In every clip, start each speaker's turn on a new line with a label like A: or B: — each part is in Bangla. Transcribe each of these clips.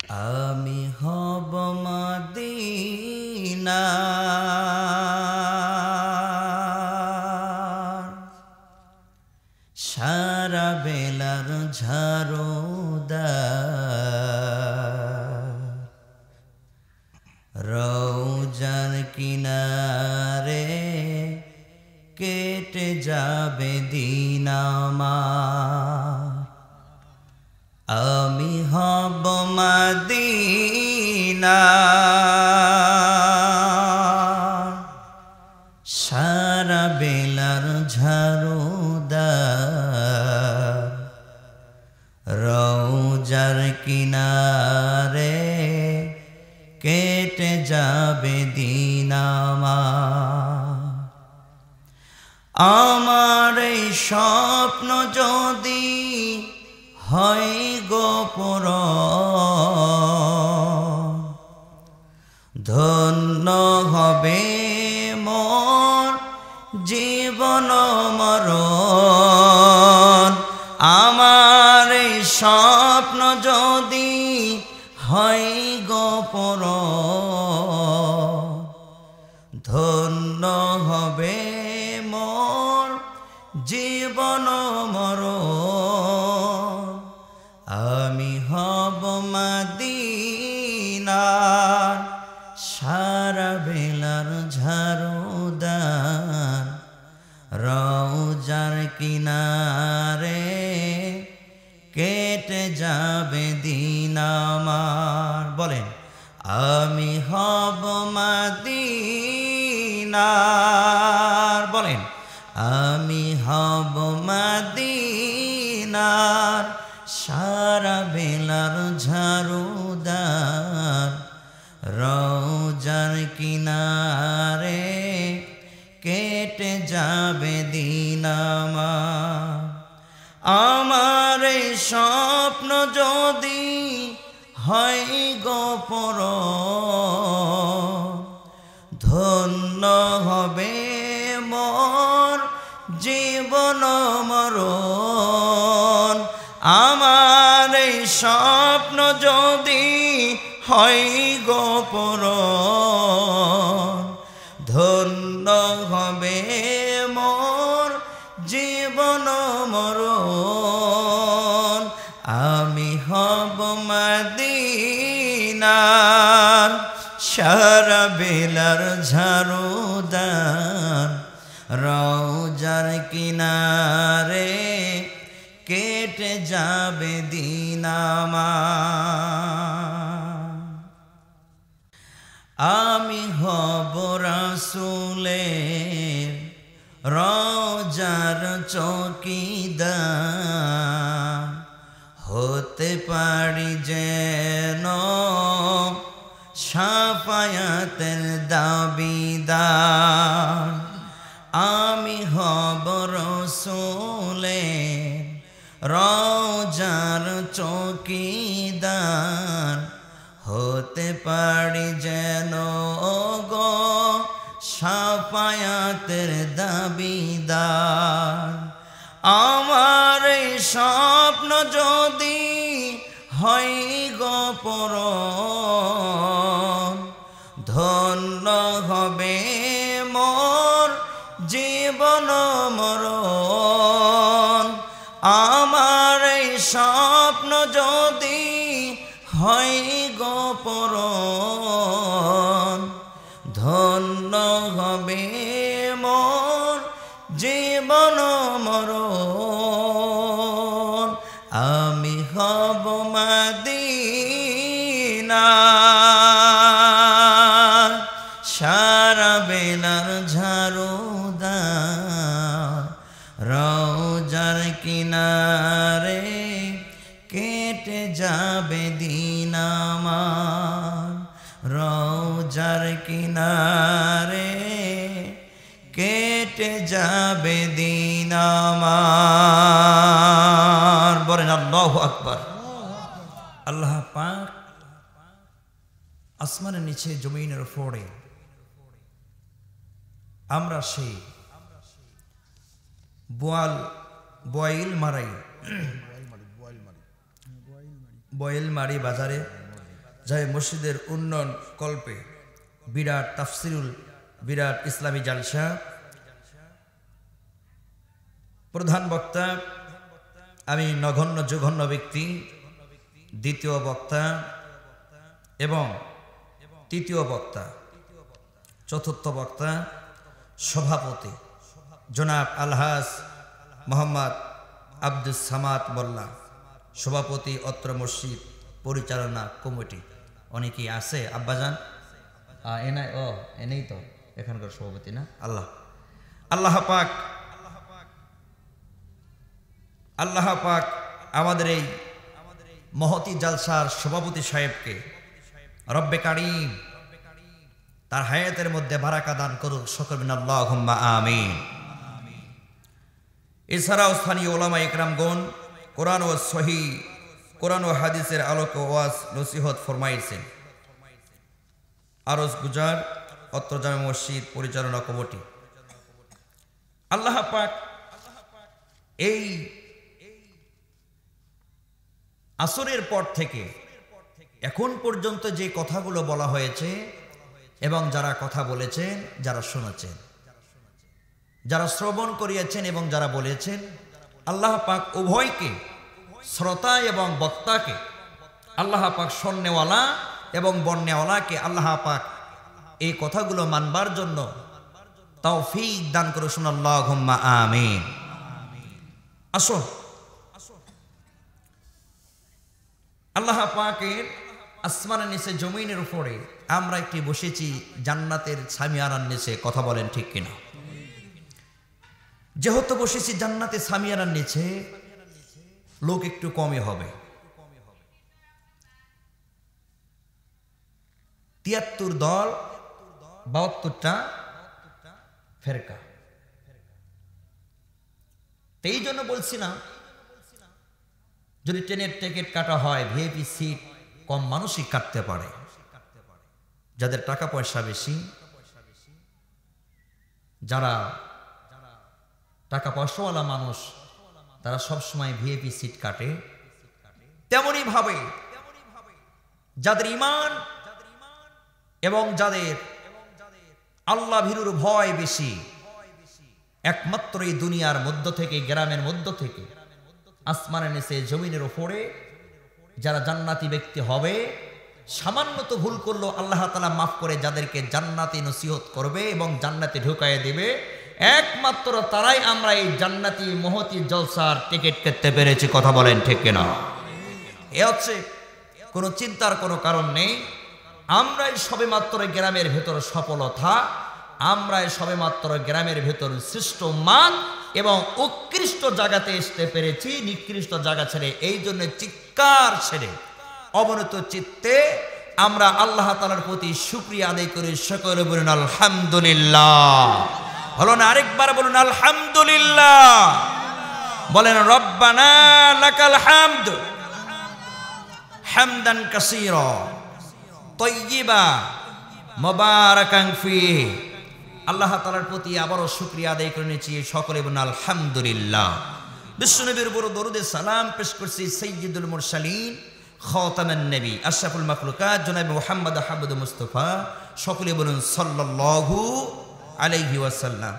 A: আমি হব মদিনার সারা বেলার ঝাড়ুদার, রওজার কিনারে কেটে যাবে দিন আমার। আমি হব মদিনার সারা বেলার ঝাড়ুদার, রওজার কিনারে কেটে যাবে দিন আমার। আমার এই স্বপ্ন যদি হয় গোপর, ধন্য হবে মোর জীবন মরণ। আমার এই স্বপ্ন যদি হয় গোপর, ধন্য হবে মোর জীবন মরণ। আমি হব মদিনার সারা বেলার ঝাড়ুদার, রওজার কিনারে কেটে যাবে দিন আমার। বলেন আমি হব মদিনার, বলেন আমি হব মদিনার সারা বেলার ঝাড়ুদার, রওজার কিনারে কেটে যাবে দিন আমার। আমার এই স্বপ্ন যদি হয় গোপর, ধন্য হবে মোর জীবন মরণ। আমার এই স্বপ্ন যদি হয় গোপর, ধন্য হবে মোর জীবন মরণ। আমি হব মদিনার সারা বেলার ঝাড়ুদার, রওজার কিনারে কেটে যাবে দিন আমার। আমি হব রাসূলের রওজার চৌকিদার, হতে পারি যেন শাফায়াতের দাবিদার। আমি হব রাসূলের রওজার চৌকিদার, হতে পারি যেন গো শাফায়াতের দাবিদার। আমার এই স্বপ্ন যদি হয় গোপর, ধন্য হবে মোর জীবন মরণ। আমার এই স্বপ্ন যদি হয় গোপর, ধন্য হবে মোর জীবন মরণ। আমি হব মদিনার সারা বেলার ঝাড়ুদার, রওজার কিনারে কেটে যাবে দিন আমার। রওজার কিনারে কেটে যাবে দিন আমার। বলেন আল্লাহু আকবার। আল্লাহ পাক আসমানের নিচে জমিনের উপরে আমরা সেই বয়েল মারি বাজারে জামে মসজিদের উন্নয়ন কল্পে বিরাট তাফসিরুল বিরাট ইসলামী জালসা, প্রধান বক্তা আমি নগণ্য জঘন্য ব্যক্তি, দ্বিতীয় বক্তা এবং তৃতীয় বক্তা, চতুর্থ বক্তা সভাপতি জনাব আলহাজ মোহাম্মদ আব্দুস সামাদ মোল্লা, সভাপতি অত্র মসজিদ পরিচালনা কমিটি। অনেকেই আছে আব্বাজান এনাই এনেই তো এখানকার সভাপতি না। আল্লাহ পাক আমাদের এই মহতি জালসার সভাপতি সাহেবকে রব্বে কারীম তার হায়াতের মধ্যে বারাকা দান করুক, সকলে আল্লাহুম্মা আমিন। এছাড়াও স্থানীয় ওলামা ইকরামগণ কোরআন ও হাদিসের আলোকে ওয়াজ নসিহত ফরমাইছেন। আরজ গুজার অত্র জামে মসজিদ পরিচালনা কমিটি। আল্লাহ পাক এই আসরের পর থেকে এখন পর্যন্ত যে কথাগুলো বলা হয়েছে এবং যারা কথা বলেছেন, যারা শুনেছেন, যারা শ্রবণ করিয়েছেন এবং যারা বলেছেন, আল্লাহ পাক উভয়কে, শ্রোতা এবং বক্তাকে, আল্লাহ পাক শোননেওয়ালা এবং বন্যওয়ালাকে আল্লাহ পাক এই কথাগুলো মানবার জন্য তৌফিক দান করুন, আল্লাহুম্মা আমিন। আসুন আল্লাহ পাকের আসমানের নিচে জমিনের উপরে আমরা একটি বসেছি জান্নাতের সামিয়ানার নিচে, কথা বলেন ঠিক কিনা? যেহেতু বসেছি জান্নাতের সামিয়ানার নিচে, লোক একটু কমই হবে। ৭৩ দল, ৭২টা ফেরকা। এই জন্য বলছি না, যদি ট্রেনের টিকিট কাটা হয়, ভিআইপি সিট কম মানুষই কাটতে পারে। যাদের টাকা পয়সা বেশি, যারা টাকা পয়সাওয়ালা মানুষ, তারা সবসময় ভিআইপি সিট কাটে। তেমনি ভাবে যাদের ঈমান এবং যাদের আল্লাহ ভীরুর ভয় বেশি, একমাত্র এই দুনিয়ার মধ্য থেকে, গ্রামের মধ্য থেকে, আসমানের নিচে জমিনের উপরে যারা জান্নাতি ব্যক্তি হবে, সামান্য তো ভুল করলো আল্লাহ তাআলা মাফ করে যাদেরকে জান্নাতি নসিহত করবে এবং জান্নাতে ঢুকাইয়ে দেবে, একমাত্র তারাই আমরা এই জান্নাতি মহতি জলসার টিকিট কাটতে পেরেছি, কথা বলেন ঠিক কিনা? এ হচ্ছে কোনো চিন্তার কোনো কারণ নেই। আমরাই সবেমাত্র গ্রামের ভেতর সফলতা, আমরাই সবেমাত্র গ্রামের ভেতর শ্রেষ্ঠ মান এবং উৎকৃষ্ট জায়গাতে আসতে পেরেছি, নিকৃষ্ট জায়গা ছেড়ে। এই জন্য চিৎকার ছেড়ে অবনত চিত্তে আমরা আল্লাহ তাআলার প্রতি শুকরিয়া আদায় করি। সকলে বলুন আলহামদুলিল্লাহ। হলো না? আরেকবার বলুন আলহামদুলিল্লাহ। বলেন রব্বানা লাকাল হামদ হামদান কাসীরা তাইয়্যিবা মুবারাকান ফীহি। আল্লাহ তাআলার প্রতি আবারও শুকরিয়া আদায় করে নিয়েছি, সকলে বলুন আলহামদুলিল্লাহ। বিশ্বনবীর উপর দরুদে সালাম পেশ করছি সাইয়্যিদুল মুরসালিন খাতামুন নবী আশরাফুল মাখলুকাত জনাব মুহাম্মদ আহমদ মুস্তাফা, সকলে বলুন সাল্লাল্লাহু আলাইহি ওয়াসাল্লাম।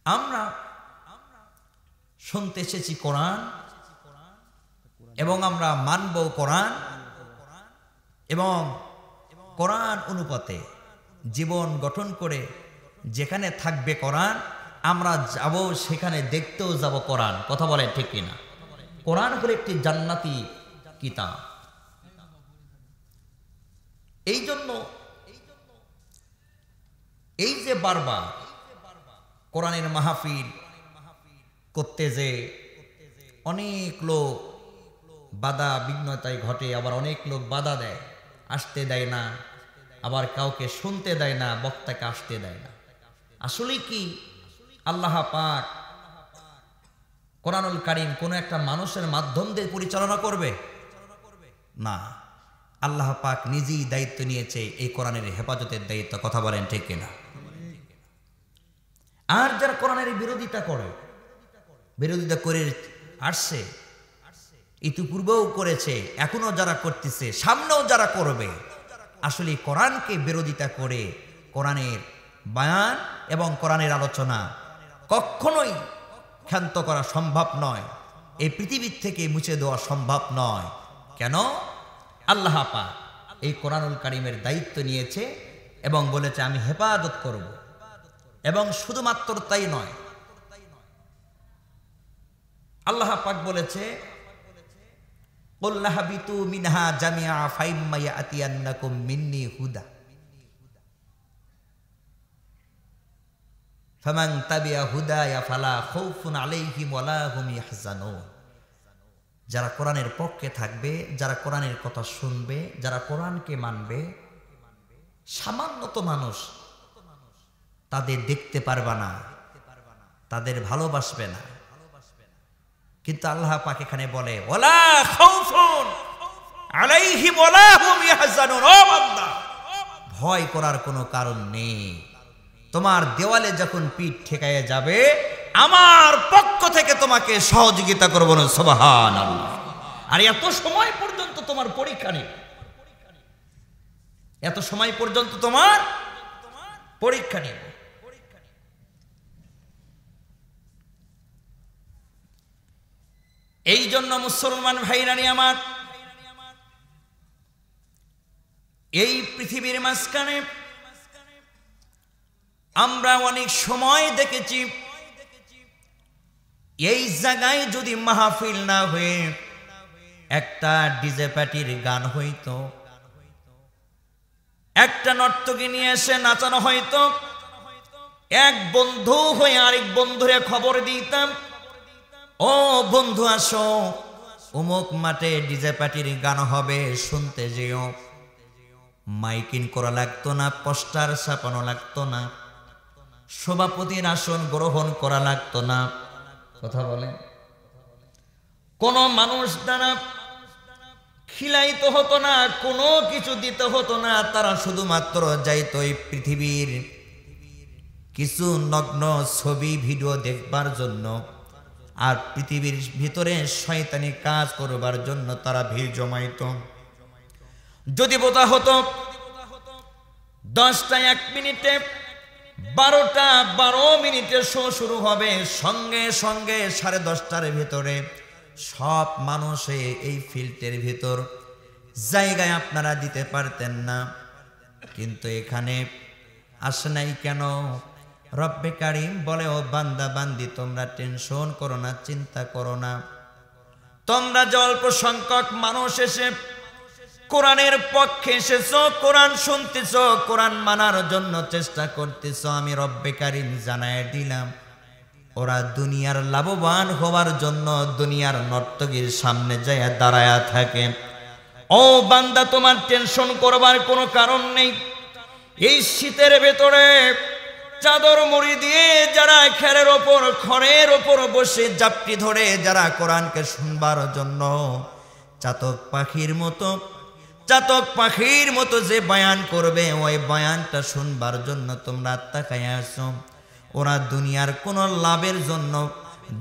A: আমরা শুনতে এসেছি কোরআন এবং আমরা মানব কোরআন এবং কোরআন অনুপাতে জীবন গঠন করে যেখানে থাকবে কোরআন, আমরা যাব সেখানে দেখতেও যাব কোরআন, কথা বলেন ঠিক কিনা? কোরআন হলো একটি জান্নাতি কিতাব। এই জন্য এই যে বারবার কোরআনের মাহফিল করতে যে অনেক লোক বাধা বিঘ্নতায় ঘটে, আবার অনেক লোক বাধা দেয়, আসতে দেয় না, আবার কাউকে শুনতে দেয় না, বক্তাকে আসতে দেয় না। আসলে কি আল্লাহ পাক কোরআনুল কারীম কোন একটা মানুষের মাধ্যম দিয়ে পরিচালনা করবে? না, আল্লাহ পাক নিজেই দায়িত্ব নিয়েছে এই কোরআনের হেফাজতের দায়িত্ব, কথা বলেন ঠিক কিনা? আর যারা কোরআনের বিরোধিতা করে আসছে, ইতিপূর্বেও করেছে, এখনো যারা করতেছে, সামনেও যারা করবে, আসলে কোরআনকে বিরোধিতা করে কোরআনের বয়ান এবং কোরআনের আলোচনা কখনোই ক্ষান্ত করা সম্ভব নয়, এই পৃথিবীর থেকে মুছে দেওয়া সম্ভব নয়। কেন? আল্লাহ পাক এই কোরআনুল কারীমের দায়িত্ব নিয়েছে এবং বলেছে আমি হেফাজত করব। এবং শুধুমাত্র তাই নয়, আল্লাহ পাক বলেছে কুল লাহাবিতু মিনহা জামিআ ফাইম্মা ইয়াতিয়ান্নাকুম মিন্নি হুদা ফামান তাবিআ হুদায়া ফালা খাউফুন আলাইহিম ওয়ালা হুম ইয়াহজানুন। যারা কোরআনের পক্ষে থাকবে, যারা কোরআনের কথা শুনবে, যারা কোরআনকে মানবে, সামান্যত মানুষ তাদের দেখতে পারবে না, তাদের ভালোবাসবে না, কিন্তু আল্লাহ পাক এখানে বলে ওয়ালা খাউফুন আলাইহিম ওয়ালা হুম ইয়াহজানুন। ও বান্দা, ভয় করার কোনো কারণ নেই। তোমার দেওয়ালে যখন পিঠ ঠেকাইয়া যাবে, আমার পক্ষ থেকে তোমাকে সহযোগিতা করব না। সুবহানাল্লাহ। আর এত সময় পর্যন্ত তোমার পরীক্ষা নেই, এত সময় পর্যন্ত তোমার পরীক্ষা নেই। এই জন্য মুসলমান ভাইরানি আমার, এই পৃথিবীর মাঝখানে আমরা অনেক সময় দেখেছি, এই জায়গায় যদি মাহফিল না হয়ে একটা ডিজে পার্টির গান হইতো, একটা নর্তকী নিয়ে এসে নাচানো হইতো, এক বন্ধু হয়ে আরেক বন্ধুরে খবর দিতাম, ও বন্ধু আসো, অমুক মাঠে ডিজে পার্টির গান হবে, শুনতে যেও। মাইকিং করা লাগতো না, পোস্টার ছাপানো লাগতো না, সভাপতির আসন গ্রহণ করা লাগতো না। কথা বলে কোন মানুষ দ্বারা খিলাইতে হতো না, কোনো কিছু দিতে হতো না, তারা শুধুমাত্র যাইতো এই পৃথিবীর কিছু নগ্ন ছবি ভিডিও দেখবার জন্য, আর পৃথিবীর ভিতরে শয়তানি কাজ করবার জন্য তারা ভিড় জমাইত। যদি বোঝা হতো 10টা 1 মিনিটে, 12টা 12 মিনিটে শো শুরু হবে, সঙ্গে সঙ্গে 10:30টার ভিতরে সব মানুষে এই ফিল্টের ভিতর জায়গায় আপনারা দিতে পারতেন না। কিন্তু এখানে আসে নাই কেন? রব্বে কারিম বলে, ও বান্দা বান্দি, তোমরা টেনশন করো না, চিন্তা করো না। তোমরা যে অল্প সংখ্যক মানুষ এসে কোরআনের পক্ষে এসেছো, কোরআন শুনতেছো, কোরআন মানার জন্য চেষ্টা করতেছো, আমি রব্বে কারিম জানায় দিলাম, ওরা দুনিয়ার লাভবান হওয়ার জন্য দুনিয়ার নর্তকীর সামনে যায় দাঁড়ায়া থাকে। ও বান্দা, তোমার টেনশন করবার কোনো কারণ নেই। এই শীতের ভেতরে চাদর মুড়ি দিয়ে যারা খেরের ওপর, খড়ের ওপর বসে জাপটি ধরে যারা কোরআনকে শুনবার জন্য চাতক পাখির মতো যে বয়ান করবে, ওই বয়ানটা শুনবার জন্য তোমরা তাকায় আসো। ওরা দুনিয়ার কোন লাভের জন্য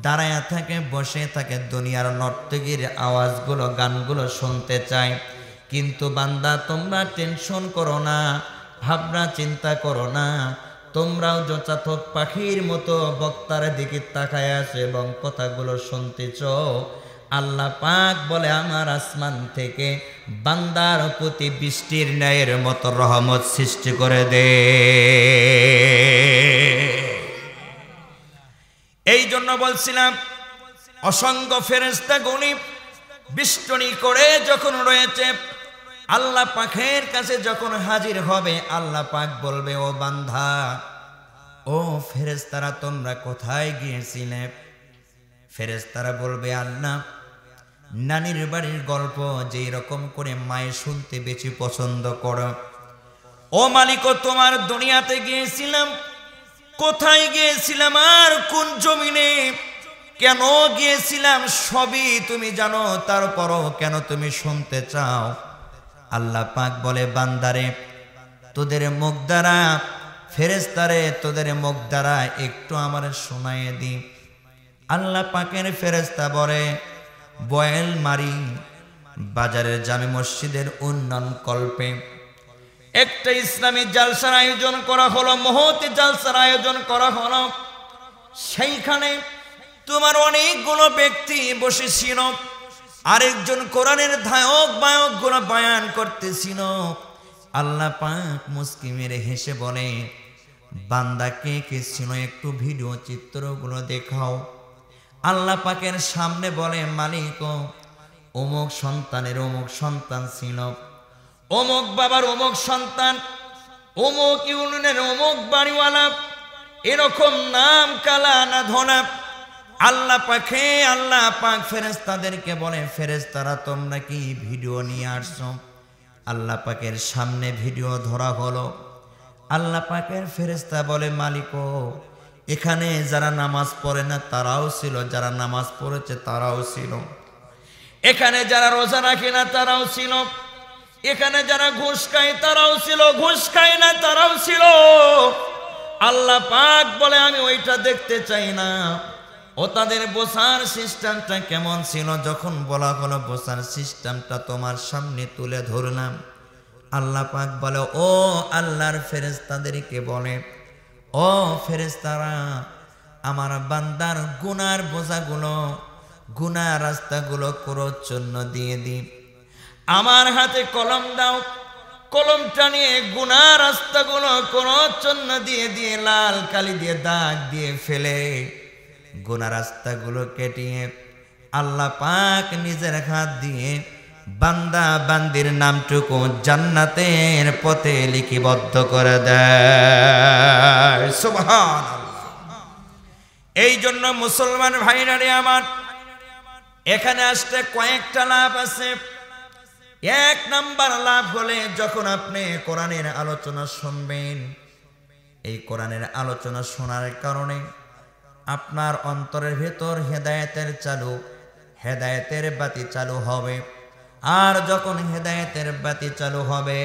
A: দাঁড়ায়া থাকে, বসে থাকে, দুনিয়ার নর্তকীর আওয়াজগুলো, গানগুলো শুনতে চায়। কিন্তু বান্দা, তোমরা টেনশন করো না, ভাবনা চিন্তা করো না, তোমরাও যে চাতক পাখির মতো বক্তার দিকে তাকায় আসো এবং কথাগুলো শুনতেছ। আল্লাহ পাক বলে, আমার আসমান থেকে বান্দার প্রতি বৃষ্টির ন্যায়ের মতো রহমত সৃষ্টি করে দে। এই জন্য বলছিলাম, অসংখ্য ফেরেশতা গণি বেষ্টনী করে যখন রয়েছে, আল্লাহ পাকের কাছে যখন হাজির হবে, আল্লাহ পাক বলবে, ও বান্দা, ও ফেরেশতারা, তোমরা কোথায় গিয়েছিলে? ফেরেশতারা বলবে, আল্লাহ, নানির বাড়ির গল্প যেই রকম করে মায়ে শুনতে বেশি পছন্দ করো, ও মালিক, তোমার দুনিয়াতে গিয়েছিলাম। কোথায় গিয়েছিলাম আর কোন জমিনে কেন গিয়েছিলাম সবই তুমি জানো, তারপরও কেন তুমি শুনতে চাও? আল্লাহ পাক বলে, বান্দারে, তোদের মুখ দ্বারা, ফেরেশতারে, তোদের মুখ দ্বারা একটু আমার শোনায়ে দি। আল্লাহ পাকের ফেরেশতা বলে, বয়েলমারি বাজারের জামে মসজিদের উন্নয়ন কল্পে একটা ইসলামী জালসার আয়োজন করা হলো, মহতি জালসার আয়োজন করা হলো। সেইখানে তোমার অনেকগুলো ব্যক্তি বসেছিল, আরেকজন কোরআনের ধায়ক বায়ক গুলো বয়ান করতেছিল। আল্লাহ পাক মুস্কি মেরে হেসে বলে, বান্দা কে কে ছিল একটু ভিডিও চিত্রগুলো দেখাও। আল্লাহ পাকের সামনে বলে, মালিক অমুক সন্তানের অমুক সন্তান ছিল, অমুক বাবার অমুক সন্তান, অমুক ইউনিয়নের অমুক বাড়িওয়ালা, এরকম নাম কালা না ধনা। আল্লাহ পাক ফেরেশতাদেরকে বলে, ফেরেশতারা তোমরা কি ভিডিও নিয়ে আসছো? আল্লাহ পাকের সামনে ভিডিও ধরা হলো। আল্লাহ পাকের ফেরেশতা বলে, মালিক এখানে যারা নামাজ পড়ে না তারাও ছিল, যারা নামাজ পড়েছে তারাও ছিল, এখানে যারা রোজা রাখে না তারাও ছিল, এখানে যারা ঘুষ খায় তারাও ছিল, ঘুষ খায় না তারাও ছিল। আল্লাহ পাক বলে, আমি ওইটা দেখতে চাই না, ও তাদের বসার সিস্টেমটা কেমন ছিল। যখন বলা হলো বসার সিস্টেমটা তোমার সামনে তুলে ধরলাম। আল্লাহ পাক বলে, ও আল্লাহর ফেরেশতাদেরকে বলে, ও ফেরেশতারা আমার বান্দার গুনার বোঝাগুলো, গুনার রাস্তাগুলো করার জন্য দিয়ে দিই। আমার হাতে কলম দাও, কলমটা নিয়ে গুনার রাস্তাগুলো করার জন্য দিয়ে দিয়ে লাল কালি দিয়ে দাগ দিয়ে ফেলে গুনার রাস্তাগুলো কেটিয়ে আল্লাহ পাক নিজের হাত দিয়ে বান্দা বান্দির নামটুকু জান্নাতের পথে লিপিবদ্ধ করে দেয়। সুবহানাল্লাহ। এই জন্য মুসলমান ভাইরা রে আমার, এখানে আসতে কয়েকটা লাভ আছে। এক নাম্বার লাভ হলে যখন আপনি কোরআনের আলোচনা শুনবেন, এই কোরআনের আলোচনা শোনার কারণে আপনার অন্তরের ভেতর হেদায়েতের বাতি চালু হবে। আর যখন হেদায়েতের বাতি চালু হবে,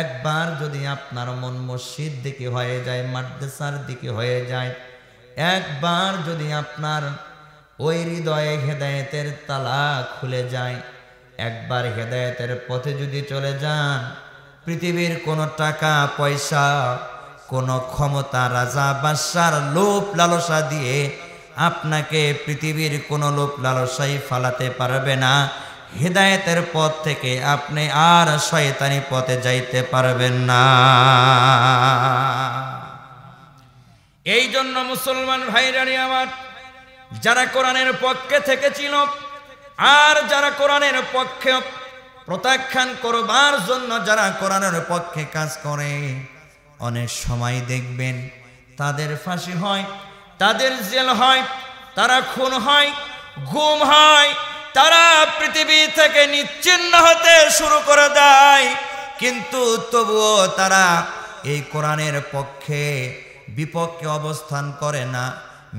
A: একবার যদি আপনার মন মসজিদ দিকে হয়ে যায়, মাদ্রাসার দিকে হয়ে যায়, একবার যদি আপনার ওই হৃদয়ে হেদায়েতের তালা খুলে যায়, একবার হেদায়েতের পথে যদি চলে যান, পৃথিবীর কোনো টাকা পয়সা, কোনো ক্ষমতা, রাজা বাদশার লোভ লালসা দিয়ে আপনাকে পৃথিবীর কোনো লোভ লালসাই ফালাতে পারবে না। হেদায়েতের পথ থেকে আপনি আর শয়তানি পথে যাইতে পারবেন না। এই জন্য মুসলমান ভাইরা আমার, যারা কোরআনের পক্ষে থেকেছিল আর যারা কোরআনের পক্ষে প্রত্যাখ্যান করবার জন্য যারা কোরআনের পক্ষে কাজ করে, অনেক সময় দেখবেন তাদের ফাঁসি হয়, তাদের জেল হয়, তারা খুন হয়, গুম হয়, তারা পৃথিবী থেকে নিশ্চিহ্ন হতে শুরু করে দেয়। কিন্তু তবুও তারা এই কোরআনের পক্ষে বিপক্ষে অবস্থান করে না।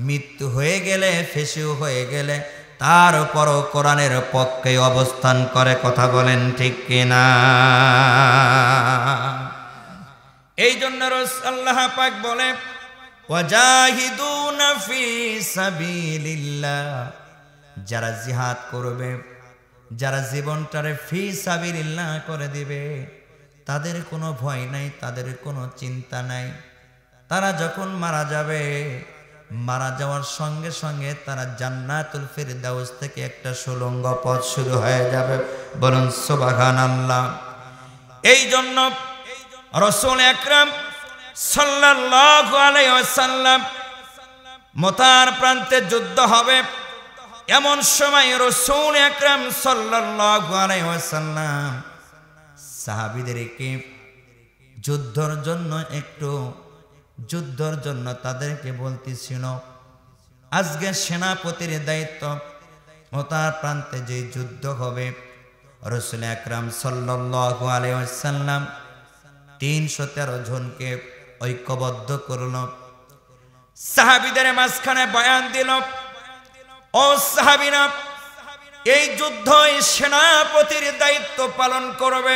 A: মৃত্যু হয়ে গেলে, ফেসিও হয়ে গেলে, তারপরও কোরআনের পক্ষে অবস্থান করে। কথা বলেন ঠিক কিনা? এই জন্য আল্লাহ পাক বলে, ওয়াজাহিদুনা ফি সাবিলিল্লাহ, যারা জিহাদ করবে, যারা জীবনটারে ফি সাবিলিল্লাহ করে দিবে, তাদের কোনো ভয় নাই, তাদের কোনো চিন্তা নাই। তারা যখন মারা যাবে, মারা যাওয়ার সঙ্গে সঙ্গে তারা জান্নাতুল ফিরদাউস থেকে একটা সুড়ঙ্গ পথ শুরু হয়ে যাবে। বলুন সুবহানাল্লাহ। এই জন্য রাসূল আকরাম সাল্লাল্লাহু আলাইহি ওয়াসাল্লাম, মতার প্রান্তে যুদ্ধ হবে, এমন সময় রাসূল আকরাম সাল্লাল্লাহু আলাইহি ওয়াসাল্লাম সাহাবীদেরকে যুদ্ধর জন্য তাদেরকে বলতেছিল, আজকে সেনাপতির দায়িত্ব, মতার প্রান্তে যে যুদ্ধ হবে, রাসূল আকরাম সাল্লাল্লাহু আলাইহি ওয়াসাল্লাম 313 জনকে ঐক্যবদ্ধ করল, সাহাবীদের মাঝখানে বয়ান দিল, ও সাহাবীরা, এই যুদ্ধ সেনাপতির দায়িত্ব পালন করবে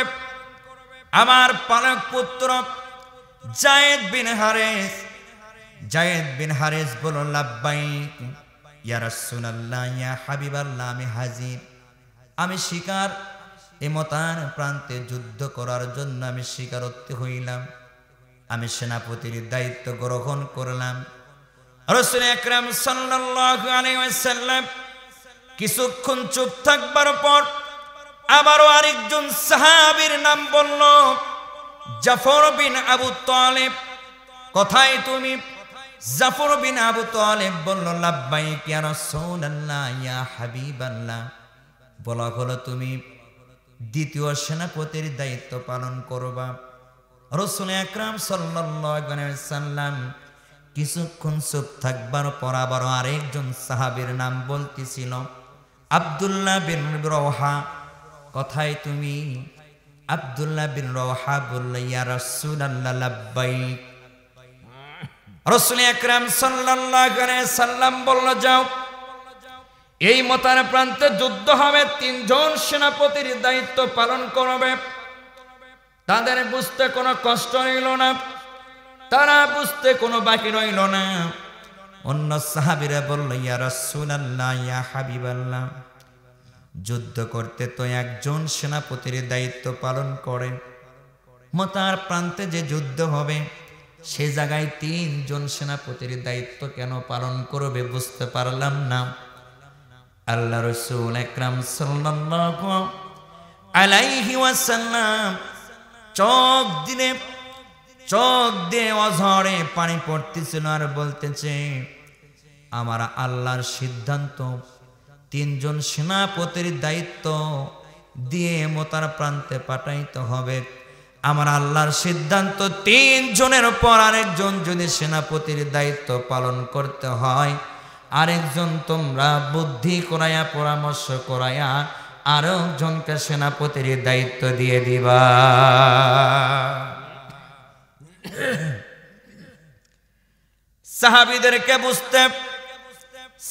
A: আমার পালক পুত্র যায়েদ বিন হারেস। বলল লাব্বাইক। ইয়া রাসূলুল্লাহ, ইয়া হাবিবাল্লাহ, আমি হাজির, আমি শিকার, এ মতার প্রান্তে যুদ্ধ করার জন্য আমি শিকারত্বে হইলাম, আমি সেনাপতির দায়িত্ব গ্রহণ করলাম। রাসূল আকরাম সাল্লাল্লাহু আলাইহি ওয়াসাল্লাম কিছুক্ষণ চুপ থাকবার পর আবারও আরেকজন সাহাবীর নাম বলল, জাফর বিন আবু তালেব। কোথায় তুমি? জাফর বিন আবু তালেব বলল, লাব্বাইক ইয়া রাসূলুল্লাহ, ইয়া হাবিবাল্লাহ। বলা হলো তুমি দ্বিতীয় সেনাপতির দায়িত্ব পালন করবা। রাসূল আকরাম সাল্লাল্লাহু আলাইহি ওয়াসাল্লাম কিছুক্ষণ চুপ থাকবার পর আবার আরেকজন সাহাবীর নাম বলতেছিল, আব্দুল্লাহ বিন রওহা। কোথায় তুমি? আব্দুল্লাহ বিন রওহা বলল, ইয়া রাসূলুল্লাহ, লাব্বাইক। রাসূল আকরাম সাল্লাল্লাহু আলাইহি ওয়াসাল্লাম বলল, যাও, এই মতার প্রান্তে যুদ্ধ হবে, তিনজন সেনাপতির দায়িত্ব পালন করবে। তাদের বুঝতে কোনো কষ্ট রইল না, তারা বুঝতে কোনো বাকি রইল না। অন্য সাহাবীরা বলল, ইয়া রাসূলুল্লাহ, ইয়া হাবিবাল্লাহ, যুদ্ধ করতে তো একজন সেনাপতির দায়িত্ব পালন করে, মতার প্রান্তে যে যুদ্ধ হবে সে জায়গায় তিনজন সেনাপতির দায়িত্ব কেন পালন করবে বুঝতে পারলাম না। আল্লাহ রাসূল আকরাম সাল্লাল্লাহু আলাইহি ওয়াসাল্লাম চোখ দিয়ে অঝরে পানি পড়তেছিল আর বলতেছে, আমার আল্লাহর সিদ্ধান্ত তিনজন সেনাপতির দায়িত্ব দিয়ে মোতার প্রান্তে পাঠাইতে হবে। আমার আল্লাহর সিদ্ধান্ত তিনজনের পর আরেকজন যদি সেনাপতির দায়িত্ব পালন করতে হয়, আরেকজন তোমরা বুদ্ধি করাইয়া পরামর্শ করাইয়া আরেকজনকে সেনাপতির দায়িত্ব দিয়ে দিবা।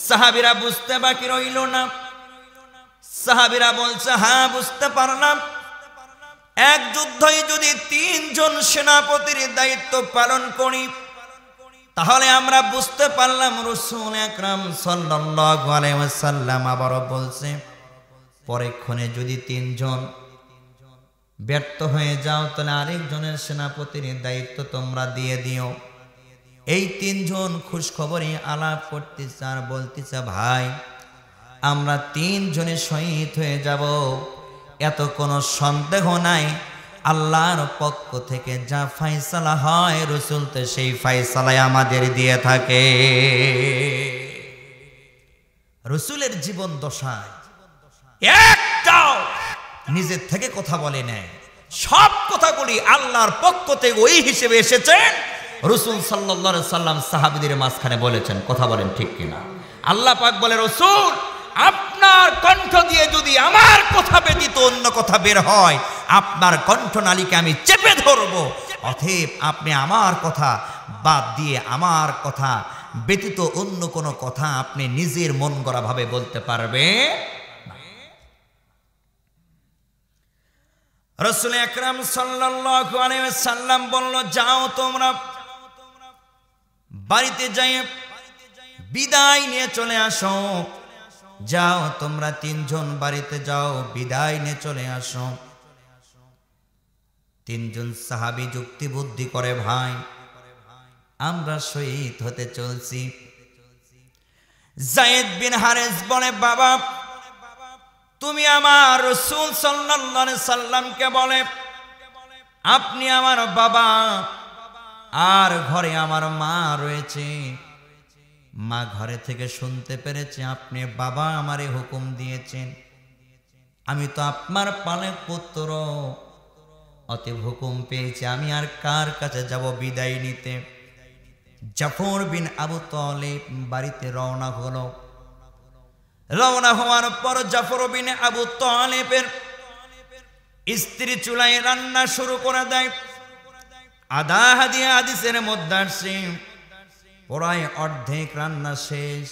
A: সাহাবীরা বুঝতে বাকি রইল না। সাহাবীরা বলছে, হ্যাঁ বুঝতে পারলাম, এক যুদ্ধই যদি তিনজন সেনাপতির দায়িত্ব পালন করি তাহলে আমরা বুঝতে পারলাম। রাসূল আকরাম সাল্লাল্লাহু আলাইহি ওয়াসাল্লাম আবারও বলছে, পরেক্ষণে যদি তিনজন ব্যর্থ হয়ে যাও তাহলে আরেকজনের সেনাপতির দায়িত্ব তোমরা দিয়ে দিও। এই তিনজন খুশখবরই আলাপ করতেছে আর বলতেছে, ভাই আমরা তিনজনে শহীদ হয়ে যাব, এত কোনো সন্দেহ নাই। আল্লাহর পক্ষ থেকে যা ফয়সালা হয় রাসূল তো সেই ফয়সালাই আমাদের দিয়ে থাকে। রাসূলের জীবন দশায় একটাও নিজের থেকে কথা বলে নাই, সব কথাগুলি আল্লাহর পক্ষ থেকে ওই হিসেবে এসেছেন। রাসূল সাল্লাল্লাহু আলাইহি সাল্লাম সাহাবীদের মাঝখানে বলেছেন, কথা বলেন ঠিক কিনা? আল্লাহ পাক বলে, রাসূল আপনার কণ্ঠ দিয়ে যদি আমার কথা ব্যতীত অন্য কথা বের হয়, আপনার কণ্ঠনালীকে আমি চেপে ধরব। অতএব আপনি আমার কথা বাদ দিয়ে আমার কথা ব্যতীত অন্য কোনো কথা আপনি নিজের মন গড়া ভাবে বলতে পারবে না। রাসূল আকরাম সাল্লাল্লাহু আলাইহি ওয়াসাল্লাম বলল, যাও তোমরা বাড়িতে যাই বিদায় নিয়ে চলে আসো। যাও তোমরা তিনজন বাড়িতে যাও, বিদায় নিয়ে চলে আসো। তিনজন সাহাবী যুক্তি বুদ্ধি করে, ভাই আমরা শহীদ হতে চলছি। যায়েদ বিন হারেস বলে, বাবা তুমি আমার রাসূল সাল্লাল্লাহু আলাইহি সাল্লামকে বলে আপনি আমার বাবা, আর ঘরে আমার মা রয়েছে। মা ঘরে থেকে শুনতে পেরেছে আপনি বাবা আমারে হুকুম দিয়েছেন, আমি তো আপনার পালক পুত্র, অতএব হুকুম পেয়েছি, আমি আর কার কাছে যাব বিদায় নিতে। জাফর বিন আবু তালেব বাড়িতে রওনা হলো। রওনা হওয়ার পর জাফর বিন আবু তালেবের স্ত্রী চুলায় রান্না শুরু করে দেয়। আদা হাদিয়া হাদিসের মধ্যে আসছে প্রায় অর্ধেক রান্না শেষ,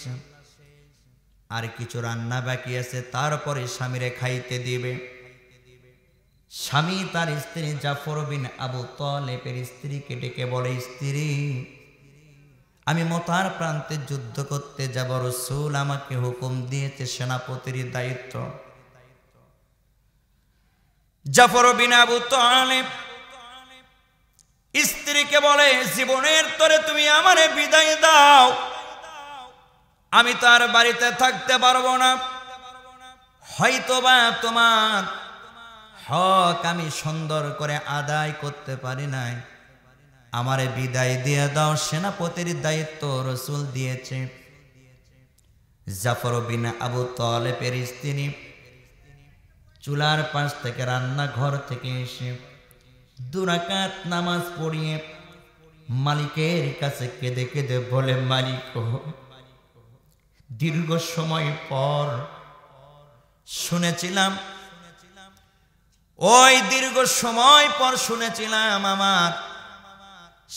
A: আর কিছু রান্না বাকি আছে, তারপরে স্বামীরে খাইতে দিবে। স্বামী তার স্ত্রী জাফর বিন আবু তালেবের স্ত্রীকে ডেকে বলে, স্ত্রী আমি মতার প্রান্তে যুদ্ধ করতে যাব, রাসূল আমাকে হুকুম দিয়েছে সেনাপতির দায়িত্ব। জাফর বিন আবু তালিব স্ত্রীকে বলে, জীবনের তরে তুমি আমারে বিদায় দাও, আমি তো আর বাড়িতে থাকতে পারবো না, হয়তোবা তোমার হক আমি সুন্দর করে আদায় করতে পারি নাই, আমারে বিদায় দিয়ে দাও, সেনাপতির দায়িত্ব রাসূল দিয়েছে। জাফর বিন আবু তালিবের স্ত্রী চুলার পাশ থেকে রান্নাঘর থেকে এসে 2 রাকাত নামাজ পড়িয়ে মালিকের কাছে কেঁদে কেঁদে বলে, মালিক দীর্ঘ সময় পর শুনেছিলাম, ওই দীর্ঘ সময় পর শুনেছিলাম আমার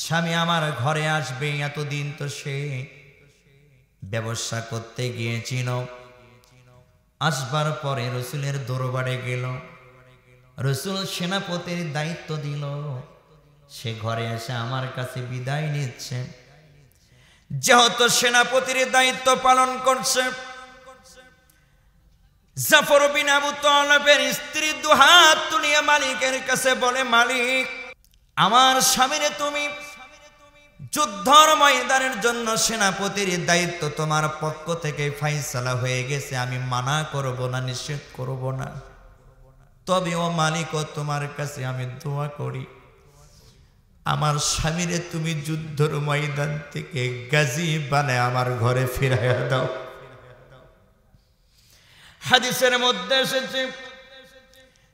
A: স্বামী আমার ঘরে আসবে, এতদিন তো সে ব্যবসা করতে গিয়েছিল, আসবার পরে রাসূলের দরবারে গেল, রাসূল সেনাপতির দায়িত্ব দিল, সে ঘরে এসে আমার কাছে বিদায় নিচ্ছে। যেহেতু সেনাপতির দায়িত্ব পালন করছে, জাফর বিন আবু তালিবের স্ত্রী 2 হাত তুলিয়ে মালিকের কাছে বলে, মালিক আমার স্বামীরে তুমি যুদ্ধর ময়দানের জন্য সেনাপতির দায়িত্ব তোমার পক্ষ থেকে ফাইসালা হয়ে গেছে, আমি মানা করব না, নিষেধ করব না, তবে ও মালিক তোমার কাছে আমি দোয়া করি, আমার স্বামীরে তুমি যুদ্ধর ময়দান থেকে গাজী বানায় আমার ঘরে ফিরাইয়া দাও। হাদিসের মধ্যে এসেছে,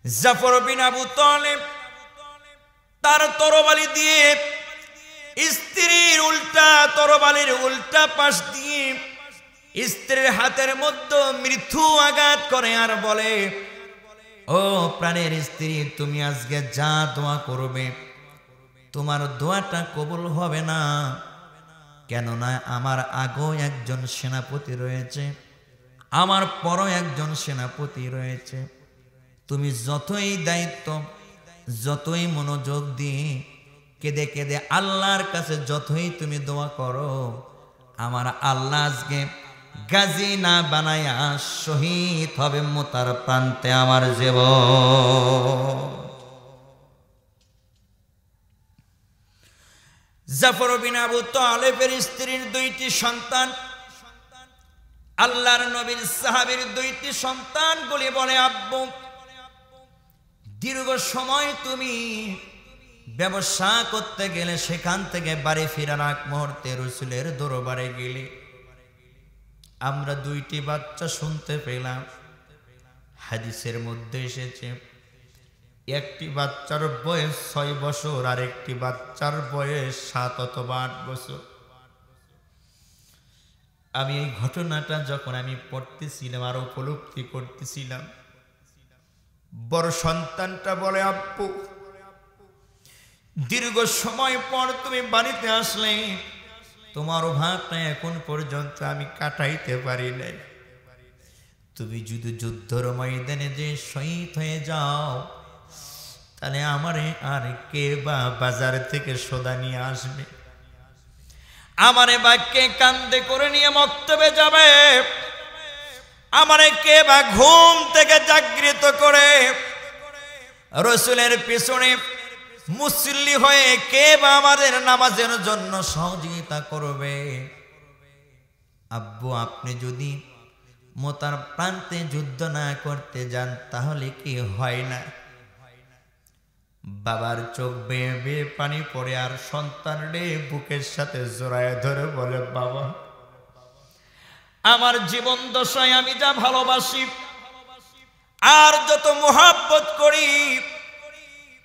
A: জাফর বিন আবু তালিব তার তরবারি দিয়ে স্ত্রীর উল্টা তরবারির উল্টা পাশ দিয়ে স্ত্রীর হাতের মধ্যে মৃত্যু আঘাত করে আর বলে, ও প্রাণের স্ত্রী, তুমি আজকে যা দোয়া করবে তোমার দোয়াটা কবুল হবে না, কেননা আমার আগেও একজন সেনাপতি রয়েছে, আমার পরও একজন সেনাপতি রয়েছে, তুমি যতই দায়িত্ব যতই মনোযোগ দিয়ে কেঁদে কেঁদে আল্লাহর কাছে যতই তুমি দোয়া করো, আমার আল্লাহ আজকে গাজী না বানায়া শহীদ হবে মোতার প্রান্তে আমার জীবন। জাফর বিন আবু তালিবের স্ত্রীর 2টি সন্তান, আল্লাহর নবীর সাহাবীর 2টি সন্তানগুলি বলে, আব্বু দীর্ঘ সময় তুমি ব্যবসা করতে গেলে, সেখান থেকে বাড়ি ফেরার আগ মুহূর্তে রাসূলের দরবারে গেলে আমরা 2টি বাচ্চা শুনতে পেলাম। হাদিসের মধ্যে এসেছে, একটি বাচ্চার বয়স 6 বছর আর একটি বাচ্চার বয়স 7 অথবা 8 বছর। আমি এই ঘটনাটা যখন আমি পড়তেছিলাম আর উপলব্ধি করতেছিলাম, বড় সন্তানটা বলে, আব্বু দীর্ঘ সময় পর তুমি বাড়িতে আসলে, তোমার অভাবটা এখন পর্যন্ত আমি কাটাইতে পারি নাই, তুমি যদি যুদ্ধর ময়দানে যে শহীদ হয়ে যাও, তাহলে আমারে আর কে বা বাজার থেকে সদা নিয়ে আসবে, আমারে বা কে কান্দে করে নিয়ে মক্তবে যাবে, আমারে কে বা ঘুম থেকে জাগৃত করে রাসূলের পিছনে মুসল্লি হয়ে কে বা আমাদের নামাজের জন্য সহযোগিতা করবে। আব্বু আপনি যদি মোতার প্রান্তে যুদ্ধ না করতে যান তাহলে কি হয় না? বাবার চোখ বেয়ে বেয়ে পানি পড়ে আর সন্তান রে বুকের সাথে জড়ায় ধরে বলে, বাবা আমার জীবন দশায় আমি যা ভালোবাসি আর যত মোহাব্বত করি,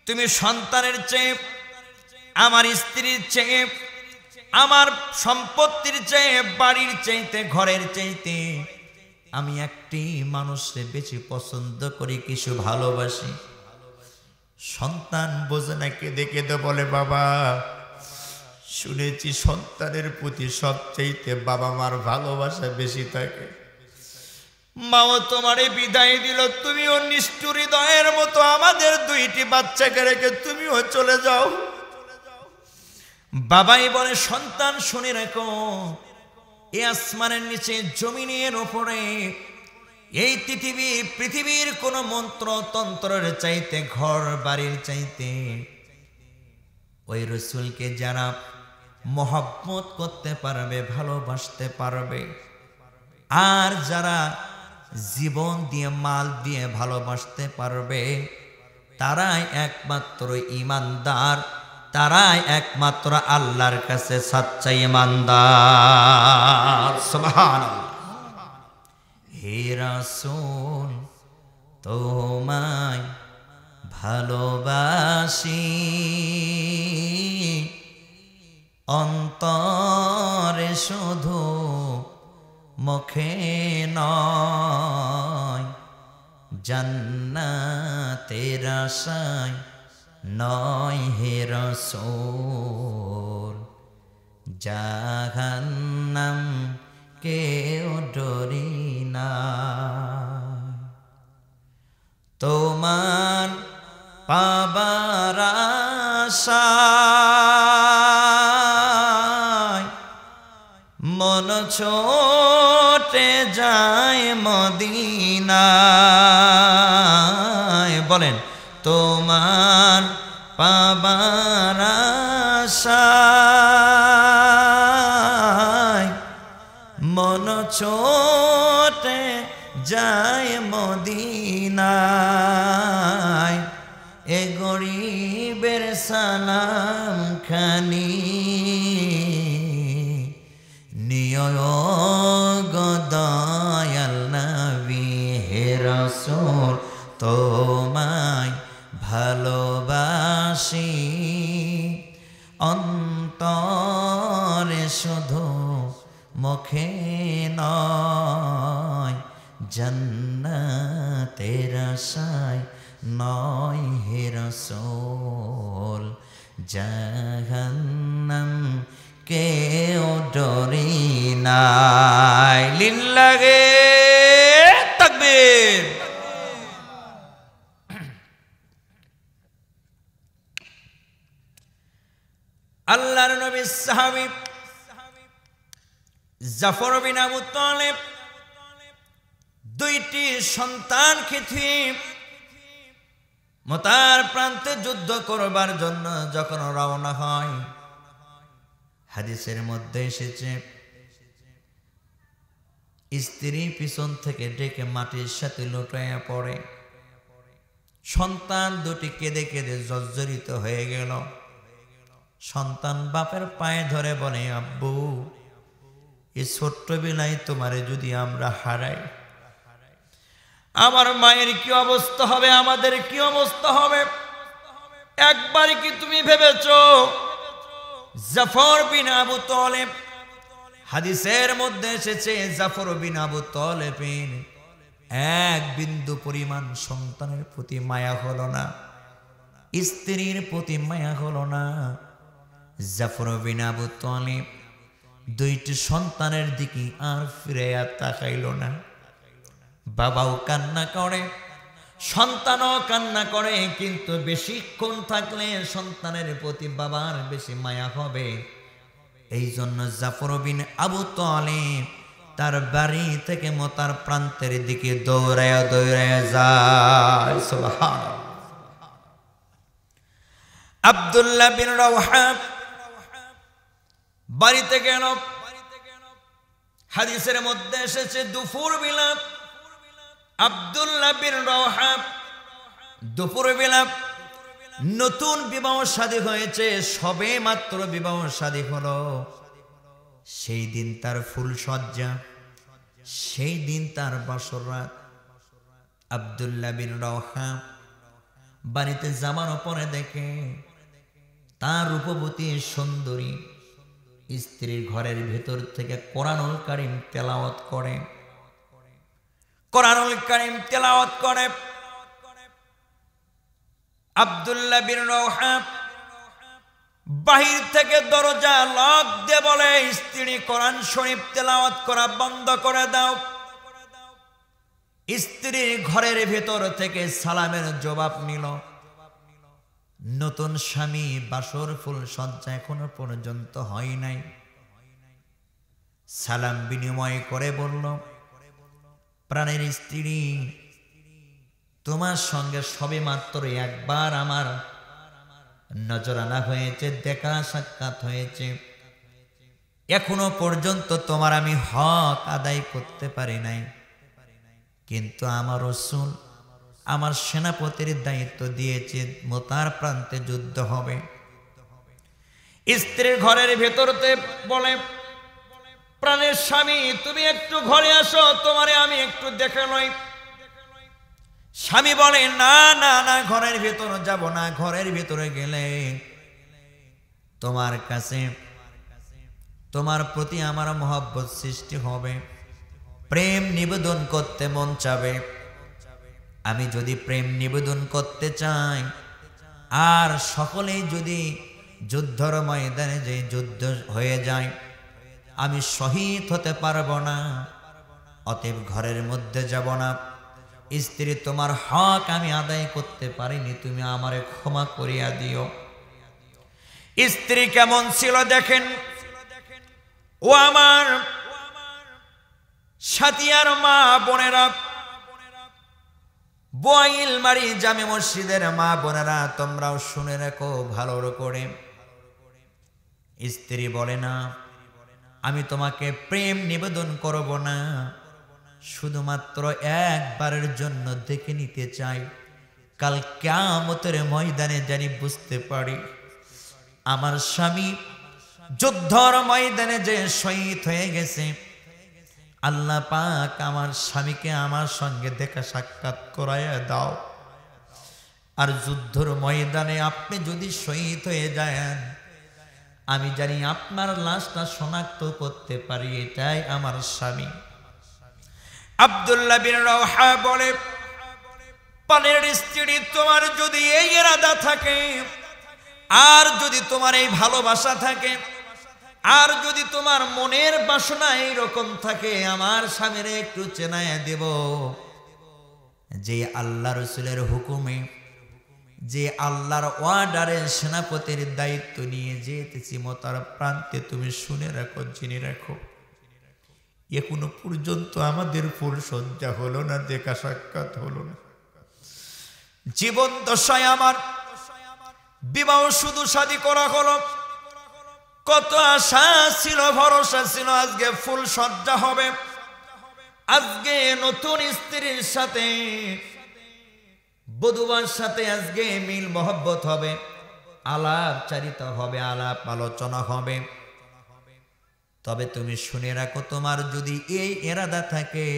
A: তুমি সন্তানের চেয়ে, আমার স্ত্রীর চেয়ে, আমার সম্পত্তির চেয়ে, বাড়ির চাইতে, ঘরের চাইতে আমি একটি মানুষকে বেশি পছন্দ করি, কিছু ভালোবাসি। সন্তান বোঝে না, কেঁদে কেঁদে বলে, বাবা শুনেছি সন্তানের প্রতি সবচাইতে বাবা মার ভালোবাসা বেশি থাকে, মাও তোমারে বিদায় দিল, তুমিও নিষ্ঠুর হৃদয়ের মতো আমাদের 2টি বাচ্চাকে রেখে তুমিও চলে যাও। বাবাই বলে, সন্তান শুনে রাখো, এই আসমানের নিচে জমিনের উপরে এই পৃথিবীর কোন মন্ত্র তন্ত্রের চাইতে, ঘর বাড়ির চাইতে ওই রসুলকে যারা মহব্বত করতে পারবে, ভালোবাসতে পারবে, আর যারা জীবন দিয়ে মাল দিয়ে ভালোবাসতে পারবে, তারাই একমাত্র ঈমানদার, তারাই একমাত্র আল্লাহর কাছে সচ্চা ঈমানদার। সুবহানাল্লাহ। হে রাসূল তোমায় ভালোবাসি, অন্তরে শুধু মুখে নয়, জান্নাতের আশায় নয় হে রাসূল, জাহান্নাম কেউ ডরি না। তোমার পাবার আশায় মন ছোটে যায় মদিনায়। বলেন, তোমার পাবার আশায় মন ছোটে যায় মদিনায়, এ গরিবের সালাম খানি নিয় গো দয়াল নবী। হে রাসূল তোমায় ভালোবাসি, অন্তরে শুধু মুখে নয়, জান্নাতের আশায় নয় হে রাসূল, জাহান্নাম কেউ ডরি নাই। লিল্লাহে তাকবীর। আল্লাহর নবী সাহাবী জাফর বিন আবু তালেব দুইটি সন্তান খেতে মতার প্রান্তে যুদ্ধ করবার জন্য যখন রওনা হয়, হাদিসের মধ্যে এসেছে স্ত্রী পিছন থেকে ডেকে মাটির সাথে লুটাইয়া পড়ে। সন্তান দুটি কেঁদে কেঁদে জর্জরিত হয়ে গেল। সন্তান বাপের পায়ে ধরে বলে, আব্বু, এই ছোট্ট বেলায় তোমারে যদি আমরা হারাই, আমার মায়ের কি অবস্থা হবে, আমাদের কি অবস্থা হবে? একবার কি তুমি ভেবেছো? জাফর বিন আবু তালেব, হাদিসের মধ্যে এসেছে জাফর বিন আবু তালেবের এক বিন্দু পরিমাণ সন্তানের প্রতি মায়া হলো না, স্ত্রীর প্রতি মায়া হলো না। জাফর বিন আবু তালেব দুইটি সন্তানের দিকে আর ফিরে তাকাইল না। বাবাও কান্না করে, সন্তানও কান্না করে, কিন্তু বেশিক্ষণ থাকলে সন্তানের প্রতি বাবার বেশি মায়া হবে। এই জন্য জাফর বিন আবু তালেব তার বাড়ি থেকে মতার প্রান্তের দিকে দৌড়ায় দৌড়ায় যায়। সুবহানাল্লাহ। আব্দুল্লাহ বিন রাওহা বাড়িতে গেল। হাদিসের মধ্যে এসেছে দুপুর বেলা আব্দুল্লাহ বিন রাওহা দুপুর বেলা নতুন বিবাহ শাদী হয়েছে, সবে মাত্র বিবাহ শাদী হলো। সেই দিন তার ফুল সজ্জা, সেই দিন তার বাসর রাত। আব্দুল্লাহ বিন রাওহা বাড়িতে জামানো পরে দেখে তার রূপবতী সুন্দরী স্ত্রীর ঘরের ভেতর থেকে কোরআনুল কারীম তেলাওয়াত করে, কোরআনুল কারীম তেলাওয়াত করে। আব্দুল্লাহ বিন রাওহা বাহির থেকে দরজা লক দিয়ে বলে, স্ত্রী কোরআন শরীফ তেলাওয়াত করা বন্ধ করে দাও। স্ত্রীর ঘরের ভেতর থেকে সালামের জবাব নিল। নতুন স্বামী বাসর ফুল সজ্জা এখনো পর্যন্ত হয় নাই। সালাম বিনিময় করে বলল, প্রাণের স্ত্রী, তোমার সঙ্গে সবে মাত্র একবার আমার নজরানা হয়েছে, দেখা সাক্ষাৎ হয়েছে, এখনো পর্যন্ত তোমার আমি হক আদায় করতে পারি নাই। কিন্তু আমার রাসূল আমার সেনাপতির দায়িত্ব দিয়েছে, মোতার প্রান্তে যুদ্ধ হবে। স্ত্রীর ঘরের ভেতরতে বলে, প্রাণের স্বামী, তুমি একটু ঘরে আসো, তোমারে আমি একটু দেখে লই। স্বামী বলে, না না না, ঘরের ভেতরে যাব না, ঘরের ভেতরে গেলে তোমার কাছে তোমার প্রতি আমার মহব্বত সৃষ্টি হবে, প্রেম নিবেদন করতে মন চাবে। আমি যদি প্রেম নিবেদন করতে চাই আর সকলেই যদি যুদ্ধর ময়দানে যে যুদ্ধ হয়ে যায়, আমি শহীদ হতে পারবো না, অতএব ঘরের মধ্যে যাব না। স্ত্রী, তোমার হক আমি আদায় করতে পারিনি, তুমি আমারে ক্ষমা করিয়া দিও। স্ত্রী কেমন ছিল দেখেন। ও আমার সাথিয়ার মা বোনেরা, বোয়াইল মারি জামে মসজিদের মা বোনেরা, তোমরাও শুনে রাখো ভালো করে। স্ত্রী বলে, না, আমি তোমাকে প্রেম নিবেদন করব না, শুধুমাত্র একবারের জন্য দেখে নিতে চাই, কাল কিয়ামতের ময়দানে জানি বুঝতে পারি আমার স্বামী যুদ্ধর ময়দানে যে শহীদ হয়ে গেছে। আল্লাহ পাক আমার স্বামীকে আমার সঙ্গে দেখা সাক্ষাৎ করাইয়া দাও। আর যুদ্ধর ময়দানে আপনি যদি শহীদ হয়ে যান, আমি জানি আপনার লাশটা শনাক্ত করতে পারি, এটাই আমার স্বামী। আব্দুল্লাহ বিন রাওহা বলে, প্রাণের স্ত্রী, তোমার যদি এই ইরাদা থাকে, আর যদি তোমার এই ভালোবাসা থাকে, আর যদি তোমার মনের বাসনা এইরকম থাকে, আমার স্বামীর একটু চেনাইয়া দেব, যে আল্লাহ রসুলের হুকুমে, যে আল্লাহর ওয়ার্ডারে সেনাপতির দায়িত্ব নিয়ে যেতেছি মোতার প্রান্তে, তুমি শুনে রাখো, জেনে রাখো, এখনো পর্যন্ত আমাদের ফুল সজ্জা হলো না, দেখা সাক্ষাৎ হলো না। জীবন দশায় আমার বিবাহ শুধু শাদী করা হলো, কত আশা ছিল, ভরসা ছিল, আজকে ফুল সজ্জা হবে, আজকে নতুন স্ত্রীর সাথে বধূর সাথে আজকে মিল মহব্বত হবে, আলাপ চারিতা হবে, আলাপ আলোচনা হবে। তবে তুমি শুনে রাখো, তোমার যদি এই ইরাদা থাকে,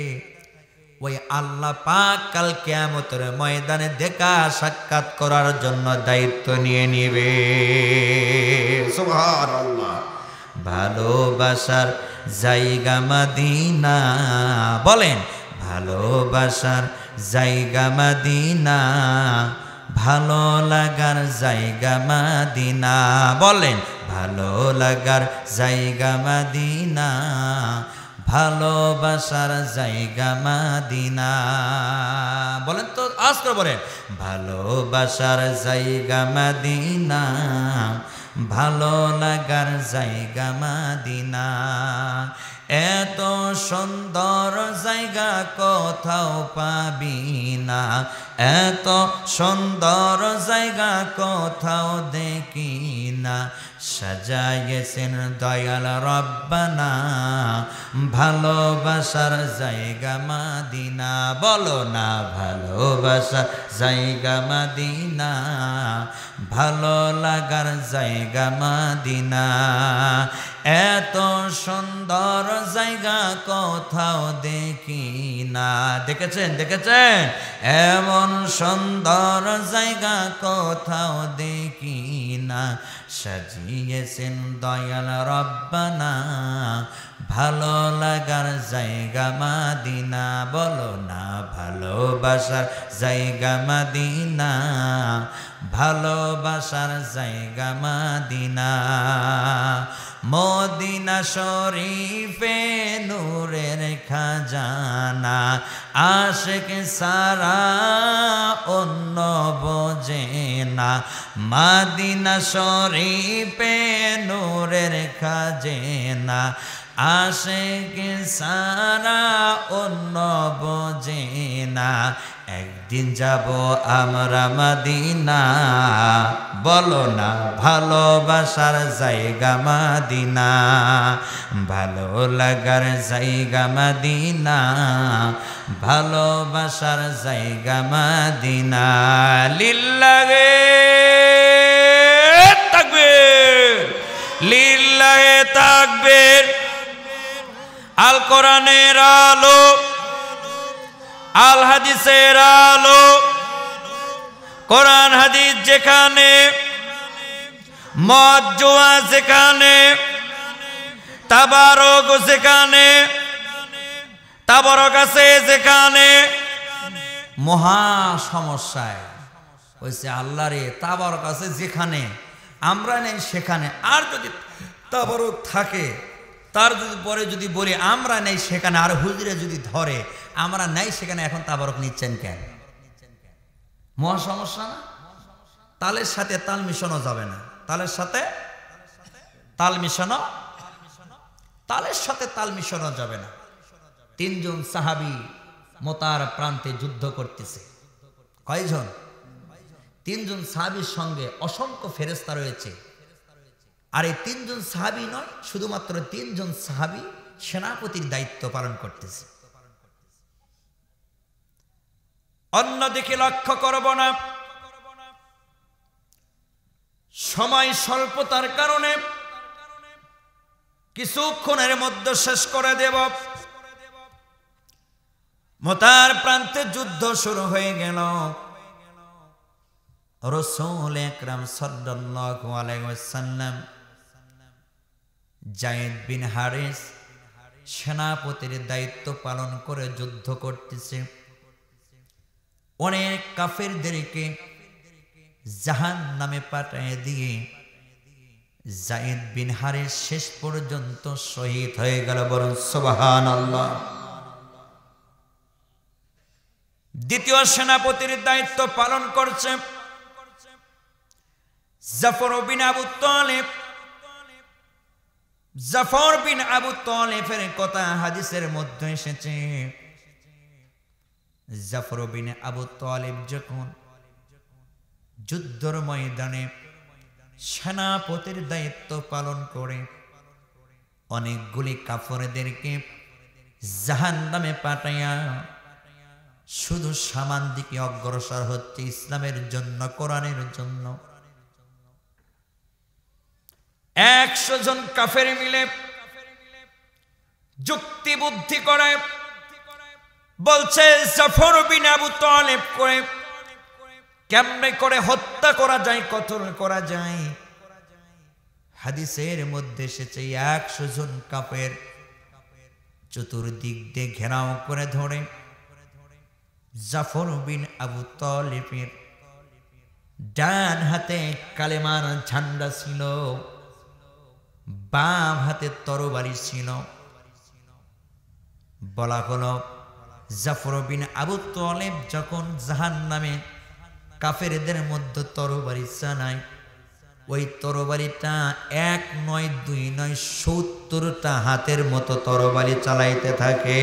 A: ওই আল্লাহ পাক কাল কিয়ামতের ময়দানে দেখা সাক্ষাৎ করার জন্য দায়িত্ব নিয়ে নিবে। সুবহানাল্লাহ। ভালোবাসার জায়গা মদিনা, বলেন, ভালোবাসার জায়গা মদিনা, ভালো লাগার জায়গা মদিনা, বলেন, ভালো লাগার জায়গা মদিনা, ভালোবাসার জায়গা মদিনা। বলেন তো, আজ করে বলেন, ভালোবাসার জায়গা মদিনা, ভালো লাগার জায়গা মদিনা। এত সুন্দর জায়গা কোথাও পাবি না, এত সুন্দর জায়গা কোথাও দেখি না, সাজাইয়েছেন দয়াল রব্বানা, ভালোবাসার জায়গা মদিনা। বলো না, ভালোবাসার জায়গা মদিনা, ভালো লাগার জায়গা মদিনা। এত সুন্দর জায়গা কোথাও দেখি না। দেখেছেন, দেখেছেন, এমন সুন্দর জায়গা কোথাও দেখি না, সাজিয়েছেন দয়াল রব্বানা, ভালো লাগার জায়গা মদিনা। বলো না, ভালোবাসার জায়গা মদিনা, ভালোবাসার জায়গা মদিনা। মদিনা শরীফে নূরের খাজানা, আশিক সারা অন্য বোঝে না, খাজানা মাদিনা শরীফে নূরের খাজেনা আশিক সারা অন্য বোঝে না একদিন যাব আমরা মদিনা বলো না ভালোবাসার জায়গা মদিনা ভালো লাগার জায়গা মদিনা ভালোবাসার জায়গা মদিনা লিল্লাহে তাকবীর লিল্লাহে তাকবীর আল কোরআনের আলো আল হাদিসের আলো কোরআন হাদিস যেখানে মদ জুয়া যেখানে তাবারক যেখানে তাবারক আছে যেখানে মহা সমস্যায় হয়েছে আল্লাহ রে তাবারক আছে যেখানে আমরা নেই সেখানে আর যদি তাবারক থাকে তার যদি পরে যদি বলি আমরা নেই সেখানে আর হুজুরে যদি ধরে আমরা নাই সেখানে এখন তাবারক নিচ্ছেন কেন মহা সমস্যা না তালের সাথে তাল মিশানো যাবে না তালের সাথে তাল মিশানো তালের সাথে তাল মিশানো যাবে না তিনজন সাহাবী মোতার প্রান্তে যুদ্ধ করতেছে কয়জন তিনজন সাহাবীর সঙ্গে অসংখ্য ফেরেশতা রয়েছে আর এই তিনজন সাহাবী নয় শুধুমাত্র তিনজন সাহাবী সেনাপতির দায়িত্ব পালন করতেছে অন্যদিকে লক্ষ্য করব না সময় স্বল্পতার কারণে কিছুক্ষণের মধ্যে শেষ করে দেব মোতার প্রান্তে যুদ্ধ শুরু হয়ে গেল রাসূল আকরাম সাল্লাল্লাহু আলাইহি ওয়াসাল্লাম যায়েদ বিন হারিস সেনাপতির দায়িত্ব পালন করে যুদ্ধ করতেছে অনেক কাফেরদেরকে জাহান্নামে পাঠিয়ে দিয়ে যায়েদ বিন হারিস শেষ পর্যন্ত শহীদ হয়ে গেল বলেন সুবহানাল্লাহ দ্বিতীয় সেনাপতির দায়িত্ব পালন করছে জাফর বিন আবু তালিব জাফর বিন আবু তালিবের কথা হাদিসের মধ্যে এসেছে জাফর বিন আবু তালিব যখন যুদ্ধের ময়দানে সেনাপতির দায়িত্ব পালন করে অনেকগুলি কাফেরদেরকে জাহান্নামে পাঠাইয়া শুধু সামান দিকে অগ্রসর হচ্ছে ইসলামের জন্য কোরআনের জন্য 100 জন কাফের মিলে যুক্তি বুদ্ধি করে বলছে জাফর বিন আবু তালিব করে কেমনে করে হত্যা করা যায় কতল করা যায় হাদিসের মধ্যে এসেছে 100 জন কাফের চতুর্দিক দিয়ে ঘেরাও করে ধরে জাফর বিন আবু তালিবের ডান হাতে কালেমার ঝান্ডা ছিল বাম হাতে তরবারি ছিল বলা হলো জাফর বিন আবু তালিব যখন জাহান্নামে কাফেরদের মধ্যে তরবারি চালায় ওই তরবারিটা 1 নয় 2 নয় 70টা হাতের মতো তরবারি চালাইতে থাকে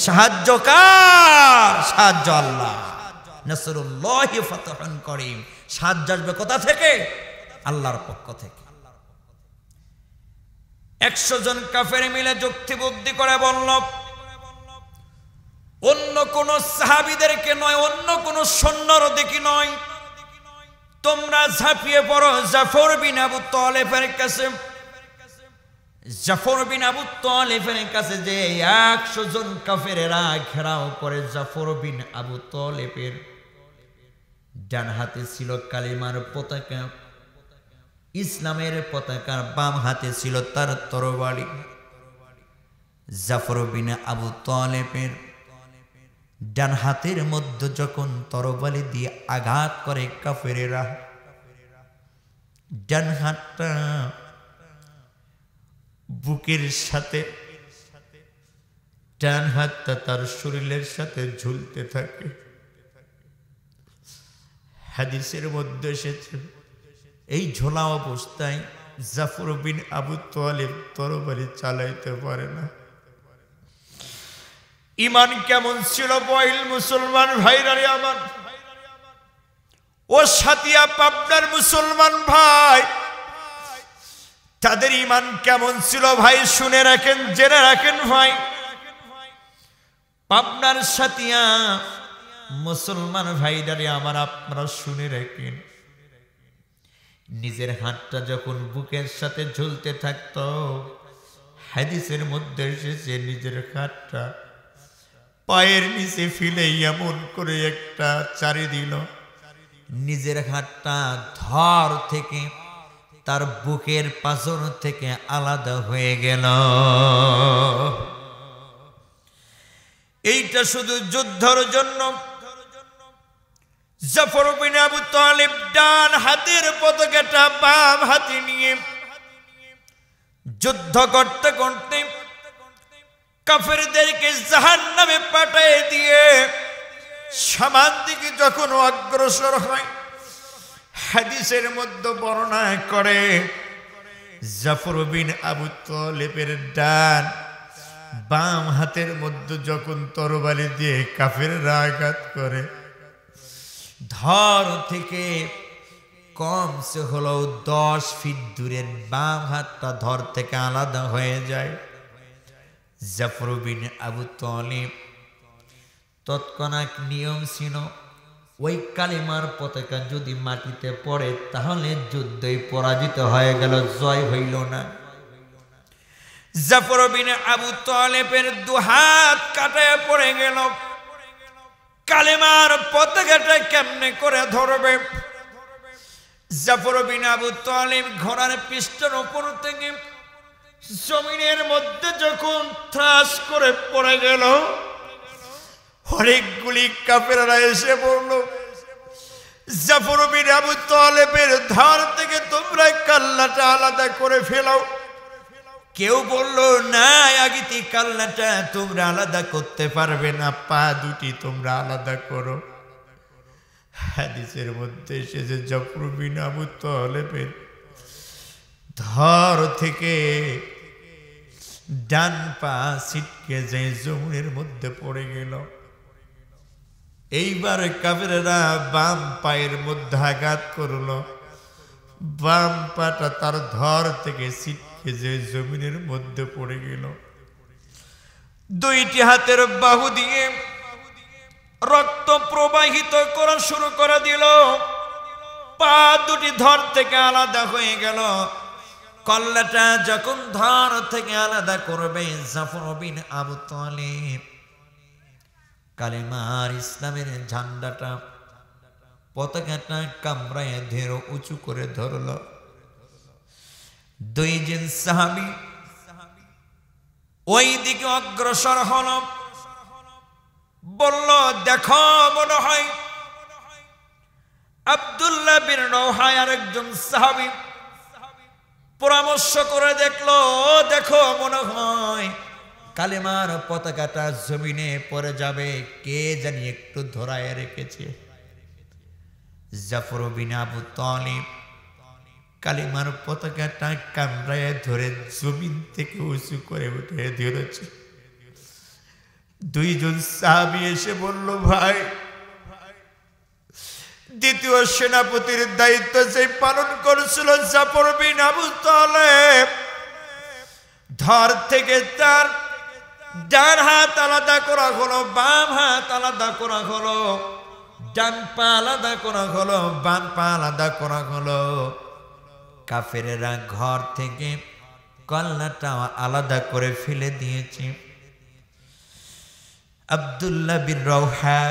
A: সাহায্য কার সাহায্য আল্লাহ নাসরুল্লাহি ফাতহুন করিম সাহায্য আসবে কোথা থেকে আল্লাহর পক্ষ থেকে 100 জন কাফের মিলে যুক্তি বুদ্ধি করে বলল অন্য কোন সাহাবীদেরকে নয় অন্য কোন সৈন্যর দিকে নয় তোমরা ঝাঁপিয়ে পড়ো জাফর বিন আবু তালিবের কাছে জাফর বিন আবু তালিবের কাছে যে 100 জন কাফেরেরা ঘেরাও করে জাফর বিন আবু তালিবের ডান হাতে ছিল কালিমার পতাকা ইসলামের পতাকা বাম হাতে ছিল তার তরবারি জাফর বিন আবু তালিবের ডান হাতের মধ্যে যখন তরবারি দিয়ে আঘাত করে কাফেরেরা ডান হাতটা বুকের সাথে ডান হাতটা তার শরীরের সাথে ঝুলতে থাকে
B: হাদিসের মধ্যে এসেছে এই ঝোলা অবস্থায় জাফর বিন আবু তালেব তরবারি চালাইতে পারে না। ঈমান কেমন ছিল বয়ল মুসলমান ভাইরা রে আমার, ও সাতিয়া পাবনার মুসলমান ভাই, তাদের ঈমান কেমন ছিল ভাই শুনে রাখেন, জেনে রাখেন ভাই। পাবনার সাতিয়া মুসলমান ভাইরা রে আমার, আপনারা শুনে রাখেন, নিজের হাতটা যখন বুকের সাথে ঝুলতে থাকতো, হাদিসের মধ্যে এসেছে নিজের হাতটা পায়ের নিচে ফেলে এমন করে একটা চারি দিল, নিজের হাতটা ধর থেকে তার বুকের পাঁজর থেকে আলাদা হয়ে গেল। এইটা শুধু যুদ্ধের জন্য। জাফর বিন আবু তালিব ডান হাতের পতাকাটা বাম হাতে নিয়ে যুদ্ধ করতে করতে কাফেরদেরকে জাহান্নামে পাঠিয়ে দিয়ে সামান দিকে যখন অগ্রসর হয়, হাদিসের মধ্যে বর্ণনা করে জাফর বিন আবু তালিবের ডান বাম হাতের মধ্যে যখন তরবারি দিয়ে কাফেররা আঘাত করে, ধর থেকে কমসে হলো 10 ফিট দূরের বাম হাতটা ধর থেকে আলাদা হয়ে যায়। জাফর বিন আবু তালিব তৎক্ষণাৎ নিয়ম ছিল, ওই কালিমার পতাকা যদি মাটিতে পড়ে তাহলে যুদ্ধই পরাজিত হয়ে গেল, জয় হইল না। জাফর বিন আবু তালিবের দুহাত কাটায় পড়ে গেল, কালেমার পতাকাটা কেমনে করে ধরবে? জাফর বিন আবু তালিব ঘোড়ার পিষ্টের উপর থেকে জমিনের মধ্যে যখন ত্রাস করে পড়ে গেল, অনেকগুলি কাফেররা এসে বলল, জাফর বিন আবু তালিবের ধার থেকে তোমরা কাল্লাটা আলাদা করে ফেলাও। কেউ বলল, না, আগেতে কাল্লাটা তোমরা আলাদা করতে পারবে না, পা দুটি তোমরা আলাদা করো। হাদিসের মধ্যে এসেছে জাফর বিন আবু তালিবের ধর থেকে ডান পা ছিটকে যায় জমিনের মধ্যে পড়ে গেল। এইবার কাফেররা বাম পায়ের মধ্যে আঘাত করলো, বাম পাটা তার ধর থেকে ছিটকে যে জমিনের মধ্যে পড়ে গেল। দুইটি হাতের বাহু দিয়ে রক্ত প্রবাহিত করা শুরু করে দিল, পা দুটি ধর থেকে আলাদা হয়ে গেল। কল্লাটা যখন ধর থেকে আলাদা করবে, জাফর বিন আবু তালিব কালেমার ইসলামের ঝান্ডাটা পতাকাটা কামড়ায় ধরে উঁচু করে ধরল। দুইজন সাহাবী ওই দিকে অগ্রসর হল, বলল, দেখো মনে হয় আব্দুল্লাহ বিন রওহা আর একজন সাহাবী পরামর্শ করে দেখলো, দেখো মনে হয় কালেমার পতাকাটা জমিনে পড়ে যাবে, কে জানি একটু ধরায় রেখেছে। জাফর বিন আবু তালিব কালেমার পতাকাটা কামড়ায় ধরে জমিন থেকে উঁচু করে উঠে ধরেছে। দুইজন সাহাবী এসে বলল, ভাই, দ্বিতীয় সেনাপতির দায়িত্ব যে পালন করেছিল জাফর বিন আবু তালিব, ধর থেকে তার ডান হাত আলাদা করা হলো, বাম হাত আলাদা করা হলো, ডান পা আলাদা করা হলো, বাম পা আলাদা করা হলো। কাফেরেরা ঘর থেকে কল্লাটা আলাদা করে ফেলে দিয়েছে। আব্দুল্লাহ বিন রওহা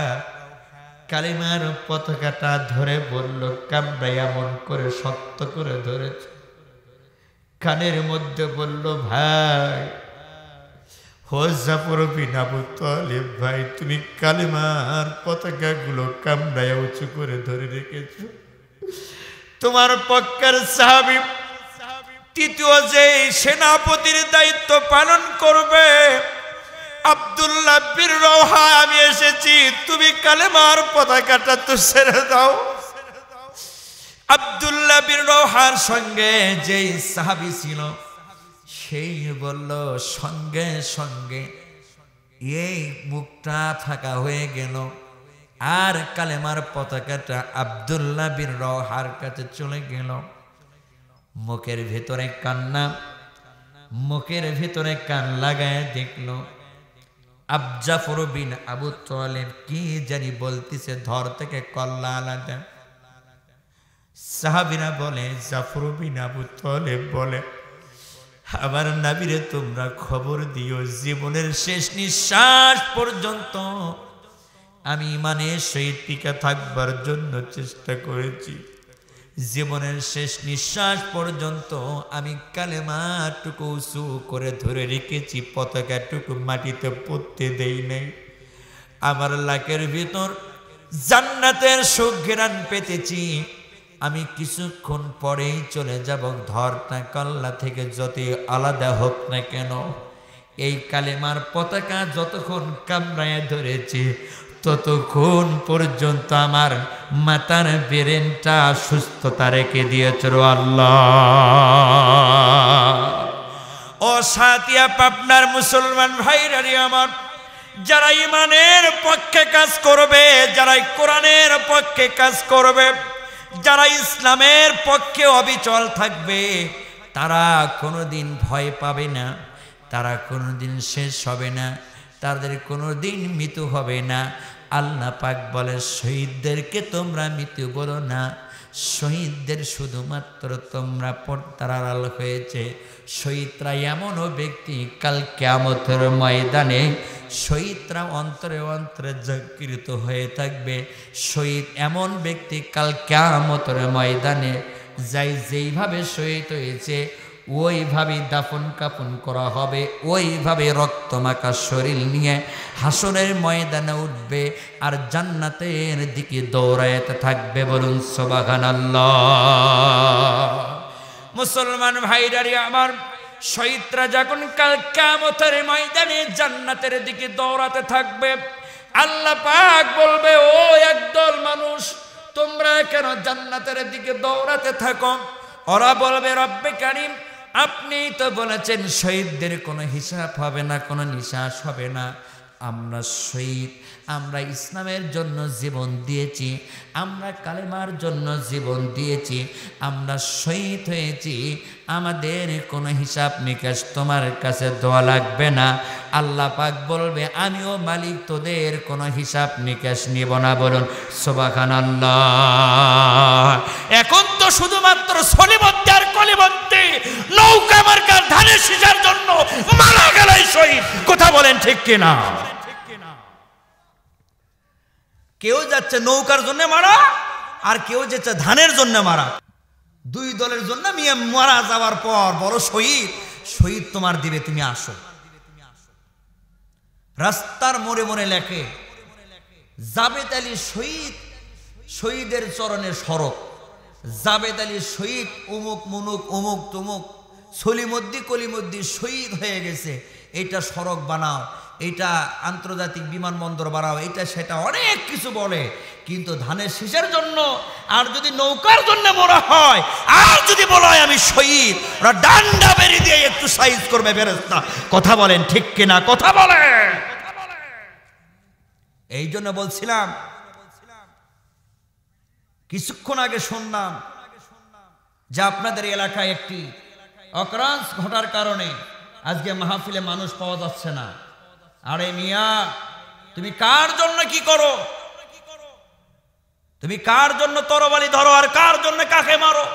B: কালিমার পতাকাটা ধরে বলল, কামড়াই এমন করে শক্ত করে ধরেছে। কানের মধ্যে বলল, ভাই, হো জাফর বিন আবু তালিব ভাই, তুমি কালিমার পতাকাগুলো কামড়ায় উঁচু করে ধরে রেখেছ। তোমার পক্ষের সাহাবী তৃতীয় যে সেনাপতির দায়িত্ব পালন করবে আব্দুল্লাহ বিন রওহা, আমি এসেছি, তুমি কালেমার পতাকাটা তো ছেড়ে দাও। আব্দুল্লাহ বিন রওহার সঙ্গে যেই সাহাবী ছিল সেই বলল, সঙ্গে সঙ্গে এই মুখটা ফাঁকা হয়ে গেল, আর কালেমার পতাকাটা আব্দুল্লাহ বিন রওহার কাছে চলে গেল। মুখের ভেতরে কান্না, মুখের ভেতরে কান লাগায় দেখলো জাফর বিন আবু তালেব কি জানি বলতেছে, ধর থেকে কল্লা আলাদা। সাহাবীরা বলে, জাফর বিন আবু তালেব বলে, আমার নবীরে তোমরা খবর দিও, জীবনের শেষ নিঃশ্বাস পর্যন্ত আমি ইমানের সহিত টিকে থাকবার জন্য চেষ্টা করেছি। জীবনের শেষ নিঃশ্বাস পর্যন্ত আমি কালেমাটুকু উঁচু করে ধরে রেখেছি, পতাকাটুকু মাটিতে পড়তে দেই নাই। আমার লাকের ভিতর জান্নাতের সুঘ্রাণ পেতেছি, আমি কিছুক্ষণ পরেই চলে যাব, ধরটা কল্লা থেকে যতই আলাদা হোক না কেন, এই কালেমার পতাকা যতক্ষণ কামড়ায় ধরেছে ততক্ষণ পর্যন্ত আমার মাতার ব্রেনটা সুস্থতা রেখে দিয়েছে আল্লাহ। ও সাতিয়া পাবনার মুসলমান ভাইরা রে আমার, যারা ইমানের পক্ষে কাজ করবে, যারা কোরআনের পক্ষে কাজ করবে, যারা ইসলামের পক্ষে অবিচল থাকবে, তারা কোনোদিন ভয় পাবে না, তারা কোনোদিন শেষ হবে না, তাদের কোনোদিন মৃত্যু হবে না। আল্লাহ পাক বলে, শহীদদেরকে তোমরা মৃত্যু বলো না, শহীদদের শুধুমাত্র তোমরা পর্দার আড়াল হয়েছে। শহীদরা এমনও ব্যক্তি কাল কিয়ামতের ময়দানে শহীদরা অন্তরে অন্তরে জাগৃত হয়ে থাকবে। শহীদ এমন ব্যক্তি কাল কিয়ামতের ময়দানে যাই যেইভাবে শহীদ হয়েছে ওইভাবে দাফন কাফন করা হবে, ওইভাবে রক্তমাখা শরীর নিয়ে হাসরের ময়দানে উঠবে আর জান্নাতের দিকে দৌড়াইতে থাকবে। বলুন সুবহানাল্লাহ। মুসলমান ভাইরা রে আমার, শহীদরা যখন কাল কিয়ামতের ময়দানে জান্নাতের দিকে দৌড়াতে থাকবে, আল্লাহ পাক বলবে, ও একদল মানুষ, তোমরা কেন জান্নাতের দিকে দৌড়াতে থাকো? ওরা বলবে, রব্বে কারীম, আপনি তো বলেছেন শহীদদের কোনো হিসাব হবে না, কোনো নিঃশ্বাস হবে না। আমরা শহীদ, আমরা ইসলামের জন্য জীবন দিয়েছি, আমরা কালেমার জন্য জীবন দিয়েছি, আমরা শহীদ হয়েছি, আমাদের কোনো হিসাব নিকাশ তোমার কাছে দেওয়া লাগবে না। আল্লাহ পাক বলবে, আমিও মালিক, তোদের কোনো হিসাব নিকাশ নিব না। বলুন সুবহানাল্লাহ। এখন তো শুধুমাত্র সলিমদ্দে আর কলিমদ্দে নৌকা মার্কার ধানের শীষের জন্য মারা গেলেই শহীদ। কথা বলেন ঠিক কিনা? কেউ যাচ্ছে নৌকার জন্য মারা, আর কেউ যাচ্ছে ধানের জন্য মারা। দুই দলের জন্য মিয়া মারা যাওয়ার পর বড় শহীদ, শহীদ তোমার দিবে, তুমি আসো। রাস্তার মোড়ে মোড়ে লেখে, জাবেদ আলী শহীদ, শহীদের চরণে সড়ক, জাবেদ আলী শহীদ, অমুক মুনুক অমুক তমুক, সলিমদ্দি কলিমদ্দি শহীদ হয়ে গেছে, এইটা সড়ক বানাও, এটা আন্তর্জাতিক বিমানবন্দর বানাও, এটা সেটা অনেক কিছু বলে। কিন্তু ধানের শীষের জন্য আর যদি নৌকার জন্য মরা হয়, আর যদি বলা হয় আমি শহীদ, ওরা ডান্ডা বেরি দিয়ে একটু সাইজ করবে ফেরেশতা। কথা বলেন ঠিক কিনা? কথা বলেন। এই জন্য বলছিলাম, কিছুক্ষণ আগে শুনলাম যে আপনাদের এলাকায় একটি অকরাঞ্চ ঘটার কারণে আজকে মাহফিলে মানুষ পাওয়া যাচ্ছে না। আরে মিয়া, তুমি কার জন্য কি করো? তুমি কার জন্য তরবারি ধরো আর কার জন্য কাকে মারো?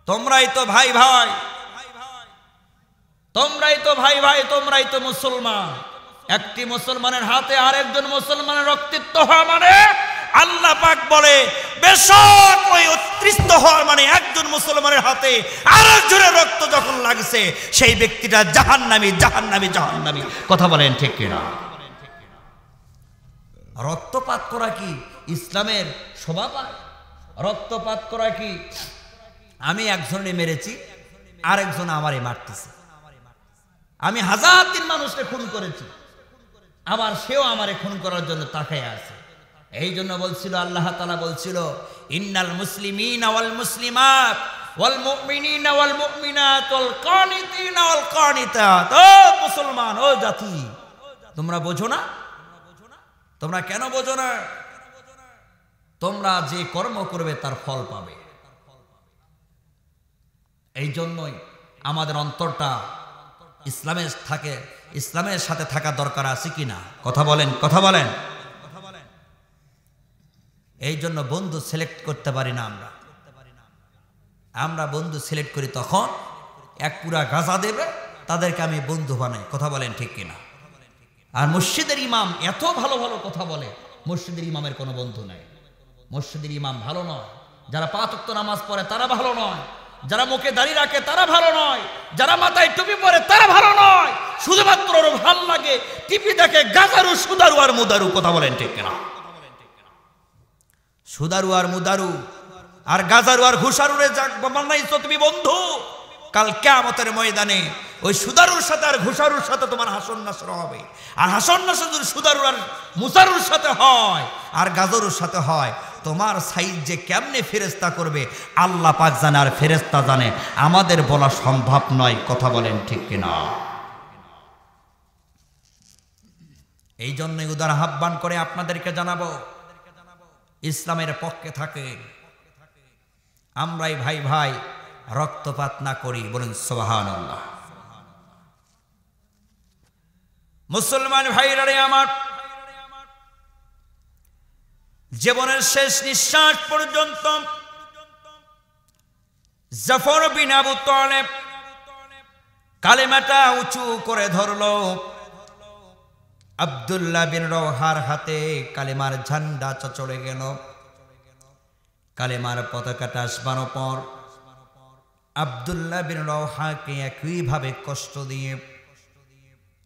B: তোমরাই তো ভাই ভাই, তোমরাই তো ভাই ভাই, তোমরাই তো মুসলমান। একটি মুসলমানের হাতে আরেকজন মুসলমানের রক্তাক্ত হওয়া মানে, আল্লাহ পাক বলে, বেশক ওই উৎকৃষ্ট হওয়ার মানে একজন মুসলমানের হাতে আরেকজনের রক্ত যখন লাগছে, সেই ব্যক্তিটা জাহান্নামী, জাহান্নামী, জাহান্নামী। কথা বলেন ঠিক কিনা? রক্তপাত করা কি ইসলামের শোভা পায়? রক্তপাত করা কি আমি একজনে মেরেছি আরেকজন আমারে মারতেছে, আমি হাজার দিন মানুষকে খুন করেছি, আবার সেও আমারে খুন করার জন্য তাকায় আছে।
A: এই জন্য বলছিল আল্লাহ তাআলা বলছিল ইন্নাল মুসলিমিনা ওয়াল মুসলিমাত ওয়াল মুমিনিনা ওয়াল মুমিনাত ওয়াল কানিতিনা ওয়াল কানিতাত। ও মুসলমান, ও জাতি, তোমরা বোঝো না? তোমরা কেন বোঝো না? তোমরা যে কর্ম করবে তার ফল পাবে। এই জন্যই আমাদের অন্তরটা ইসলামের সাথে থাকা দরকার আছে কিনা? কথা বলেন, কথা বলেন। এই জন্য বন্ধু সিলেক্ট করতে পারি না আমরা বন্ধু সিলেক্ট করি তখন এক পুরা গাঁজা দেবে তাদেরকে আমি বন্ধু বানাই। কথা বলেন ঠিক কিনা? আর মসজিদের ইমাম এত ভালো ভালো কথা বলে, মসজিদের ইমামের কোনো বন্ধু নাই। মসজিদের ইমাম ভালো নয়, যারা 5 ওয়াক্ত নামাজ পড়ে তারা ভালো নয়, যারা মুখে দাড়ি রাখে তারা ভালো নয়, যারা মাথায় টুপি পরে তারা ভালো নয়। শুধুমাত্র ওর ভাল লাগে টিপি দেখে গাজারু সুদারু আর মুদারু। কথা বলেন ঠিক কিনা? সুদারু আর মুদারু আর গাজারু আর ঘুষারুরে বানাইছো তুমি বন্ধু, কাল কিয়ামতের ময়দানে ওই সুদারুর সাথে আর ঘুষারুর সাথে তোমার হাসন নাসর হবে। আর হাসন নাসর যদি সুদারু আর মুসারুর সাথে হয় আর গাজারুর সাথে হয়, তোমার সাইজ যে কেমনে ফেরেশতা করবে আল্লাহ পাক জানে আর ফেরেশতা জানে, আমাদের বলা সম্ভব নয়। কথা বলেন ঠিক কিনা? এই জন্যই উদার আহ্বান করে আপনাদেরকে জানাবো, ইসলামের পক্ষে থাকে আমরাই ভাই ভাই রক্তপাত না করি। বলুন সুবহানাল্লাহ। মুসলমান ভাইরা রে আমার, জীবনের শেষ নিঃশ্বাস পর্যন্ত জাফর বিন আবু তালেব কালেমাটা উঁচু করে ধরলো। আব্দুল্লাহ বিন রওহার হাতে কালেমার ঝান্ডা চড়ে গেল। কালেমার পতাকাটা আসবানোর পর আব্দুল্লাহ বিন রওহাকে একইভাবে কষ্ট দিয়ে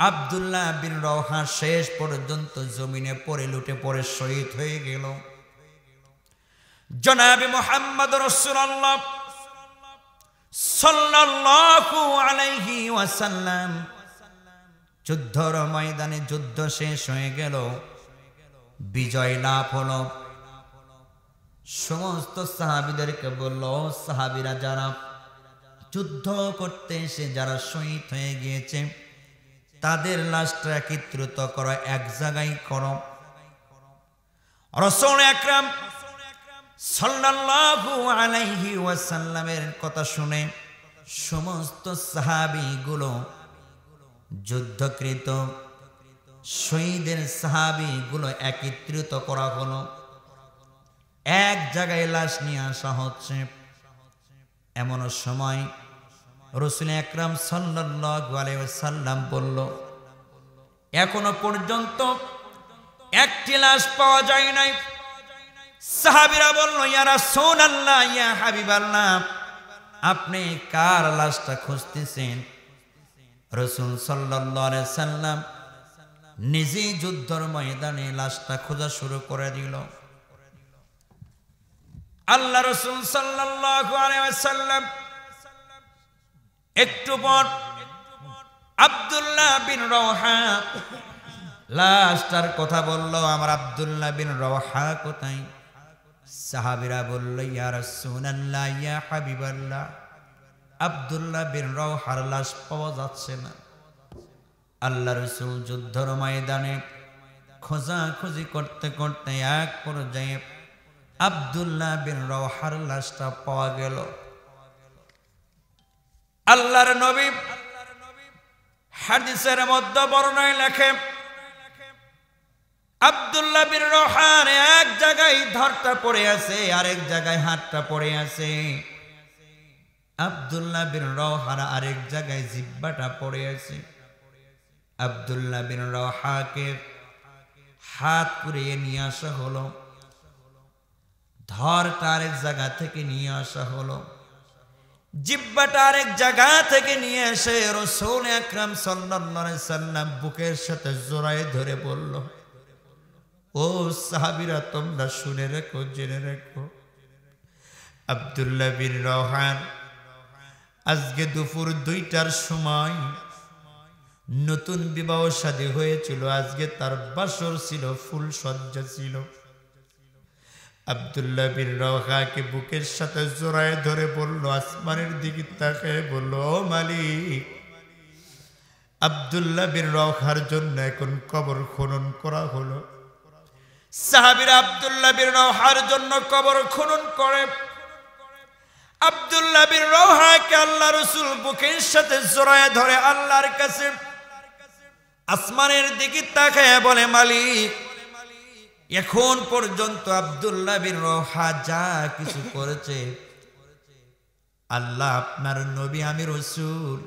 A: আব্দুল্লাহ বিন রওহা শেষ পর্যন্ত জমিনে পড়ে লুটে পড়ে শহীদ হয়ে গেল। জনাবে মুহাম্মদ রাসূলুল্লাহ সাল্লাল্লাহু আলাইহি ওয়াসাল্লাম যুদ্ধর ময়দানে যুদ্ধ শেষ হয়ে গেল, বিজয় লাভ হলো। সমস্ত সাহাবীদেরকে বলল, সাহাবীরা যারা যুদ্ধ করতে এসে যারা শহীদ হয়ে গিয়েছে তাদের লাশটা একত্রিত করো, এক জায়গায় করো। রাসূল আকরাম সাল্লাল্লাহু আলাইহি ওয়াসাল্লামের কথা শুনে সমস্ত সাহাবীগুলো যুদ্ধকৃত শহীদের সাহাবীগুলো একত্রিত করা হলো, এক জায়গায় লাশ নিয়ে আসা হচ্ছে। এমন সময় রাসূল আকরাম সাল্লাল্লাহু আলাইহি ওয়াসাল্লাম বলল, এখনো পর্যন্ত একটি লাশ পাওয়া যায় নাই। সাহাবীরা বলল, ইয়া রাসূলুল্লাহ, ইয়া হাবিবাল্লাহ, আপনি কার লাশটা খুঁজতেছেন? রাসূল সাল্লাল্লাহু আলাইহি ওয়াসাল্লাম নিজেই যুদ্ধের ময়দানে লাশটা খোঁজা শুরু করে দিল। আল্লাহ রাসূল সাল্লাল্লাহু আলাইহি ওয়াসাল্লাম একটু পর আব্দুল্লাহ বিন রওহা লাশটার কথা বলল, আমার আব্দুল্লাহ বিন রওহা কোথায়? সাহাবীরা বলল, ইয়া রাসূলুল্লাহ, ইয়া হাবিবাল্লাহ, আব্দুল্লাহ বিন রওহার লাশ পাওয়া যাচ্ছে না। আল্লাহ রাসূল যুদ্ধের ময়দানে খোঁজাখুঁজি করতে করতে এক পর্যায়ে আব্দুল্লাহ বিন রওহার লাশটা পাওয়া গেল। আল্লাহর নবী হাদিসের মধ্যে বর্ণনায় লেখে, আব্দুল্লাহ বিন রওহার এক জায়গায় ধরটা পড়ে আছে, আরেক জায়গায় হাতটা পড়ে আছে। আব্দুল্লাহ বিন রওহার আরেক জায়গায় জিহ্বাটা পড়ে আছে। আব্দুল্লাহ বিন রওহাকে হাত কুড়িয়ে নিয়ে আসা হলো, ধরটা আরেক জায়গা থেকে নিয়ে আসা হলো, জিহ্বাটা আরেক জায়গা থেকে নিয়ে এসে রাসূল আকরাম সাল্লাল্লাহু আলাইহি ওয়াসাল্লাম বুকের সাথে জড়ায় ধরে বলল, ও সাহাবীরা, তোমরা শুনে রেখো, জেনে রেখো, আব্দুল্লাহ বিন রওহার আজকে দুপুর 2টার সময় নতুন বিবাহ শাদী হয়েছিল। আজকে তার বাসর ছিল, ফুল সজ্জা ছিল।
B: আব্দুল্লাহ বিন রওহাকে বুকের সাথে জড়ায় ধরে বলল, আসমানের দিকে তাকায় বলল, ও মালিক, আব্দুল্লাহ বিন রওহার জন্য এখন কবর খনন করা হলো। সাহাবীরা আব্দুল্লাহ বিন রওহার জন্য কবর খনন করে। আব্দুল্লাহ বিন রওহাকে আল্লাহ রাসূল বুকের সাথে জড়ায় ধরে আল্লাহর কাছে আসমানের দিকে তাকায় বলে, মালিক, এখন পর্যন্ত আব্দুল্লাহ বিন রওহা যা কিছু করেছে, আল্লাহ আপনার নবী, আমি রাসূল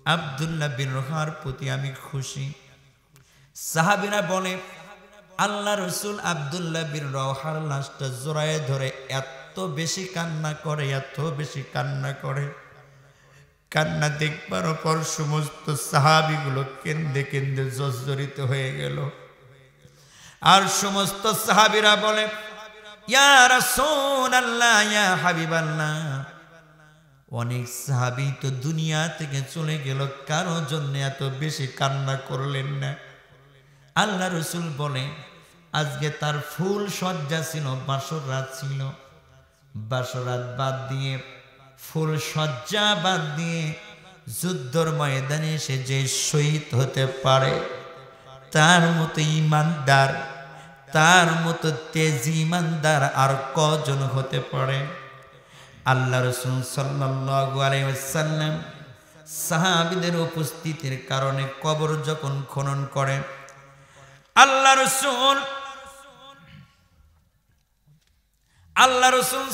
B: আব্দুল্লাহ বিন রওহার প্রতি আমি খুশি। সাহাবীরা বলে, আল্লাহ রাসূল আব্দুল্লাহ বিন রওহার লাশটা জড়ায় ধরে এত বেশি কান্না করে, এত বেশি কান্না করে, কান্না দেখবার পর সমস্ত সাহাবীগুলো কেঁদে কেঁদে জর্জরিত হয়ে গেল। আর সমস্ত সাহাবীরা বলে, ইয়া রাসূলুল্লাহ, ইয়া হাবিবাল্লাহ, অনেক সাহাবী তো দুনিয়া থেকে চলে গেল, কারো জন্য এত বেশি কান্না করলেন না? আল্লাহ রাসূল বলে, আজকে তার ফুল সজ্জা ছিল, বাসর রাত ছিল, বাসর রাত বাদ দিয়ে, ফুল সজ্জা বাদ দিয়ে যুদ্ধর ময়দানে সে যে শহীদ হতে পারে, তার মতো ইমানদার, তার মতো তেজি ইমানদার আর কজন হতে পারে? আল্লাহ রাসূল সাল্লাল্লাহু আলাইহি ওয়াসাল্লাম সাহাবীদের উপস্থিতির কারণে কবর যখন খনন করে, আল্লাহ রাসূল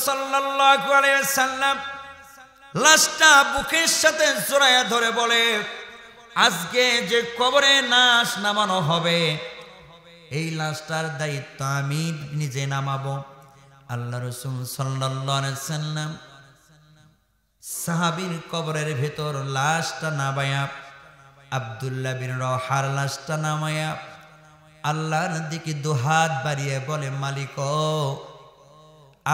B: সাল্লাল্লাহু আলাইহি ওয়াসাল্লাম লাশটা বুকের সাথে জড়ায়া ধরে বলে, আজকে যে কবরে লাশ নামানো হবে, এই লাশটার দায়িত্ব আমি নিজে নামাবো। আল্লাহ রাসূল সাল্লাল্লাহু আলাইহি ওয়াসাল্লাম সাহাবীর কবরের ভেতর লাশটা নামায়া, আব্দুল্লাহ বিন রওহার লাশটা নামায়া আল্লাহর দিকে দুহাত বাড়িয়ে বলে, মালিক,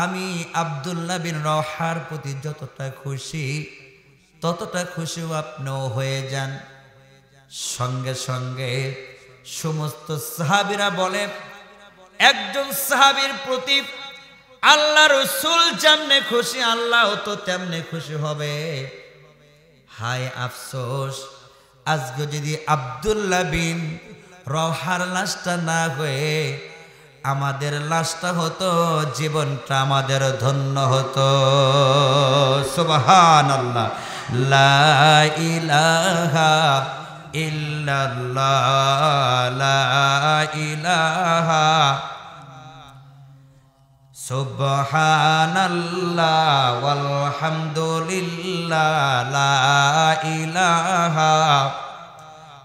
B: আমি আব্দুল্লাহ বিন রওহার প্রতি যতটা খুশি, ততটা খুশিও আপনিও হয়ে যান। সঙ্গে সঙ্গে সমস্ত সাহাবীরা বলে, একজন সাহাবীর প্রতি আল্লাহ রাসূল যেমনে খুশি, আল্লাহ তো তেমনে খুশি হবে। হায় আফসোস, আজকে যদি আব্দুল্লাহ বিন রওহার লাশটা না হয়ে আমাদের লাশটা হতো, জীবনটা আমাদের ধন্য হতো। সুবহানাল্লাহ, লা ইলাহা ইল্লাল্লাহ, লা ইলাহা, সুবহানাল্লাহ ওয়াল হামদুলিল্লাহ, লা ইলাহা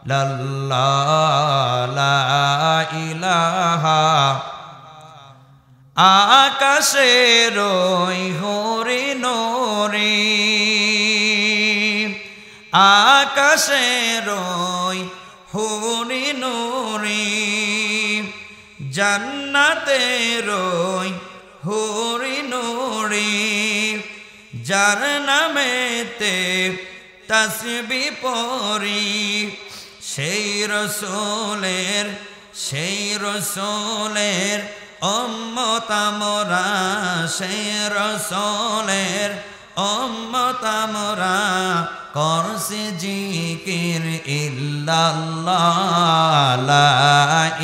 B: ইল্লাল্লাহ, লা ইলাহা। আকাশের ওই হরিণরে, আকাশের ওই হরিণরে, জান্নাতের ওই হরিণরে, যার নামেতে তাসবিহ পড়ি, সেই রসূলের উম্মত আমরা, সেই রসূলের উম্মত আমরা, করছি জিকির ইল্লাল্লাহ, লা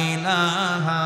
B: ইলাহা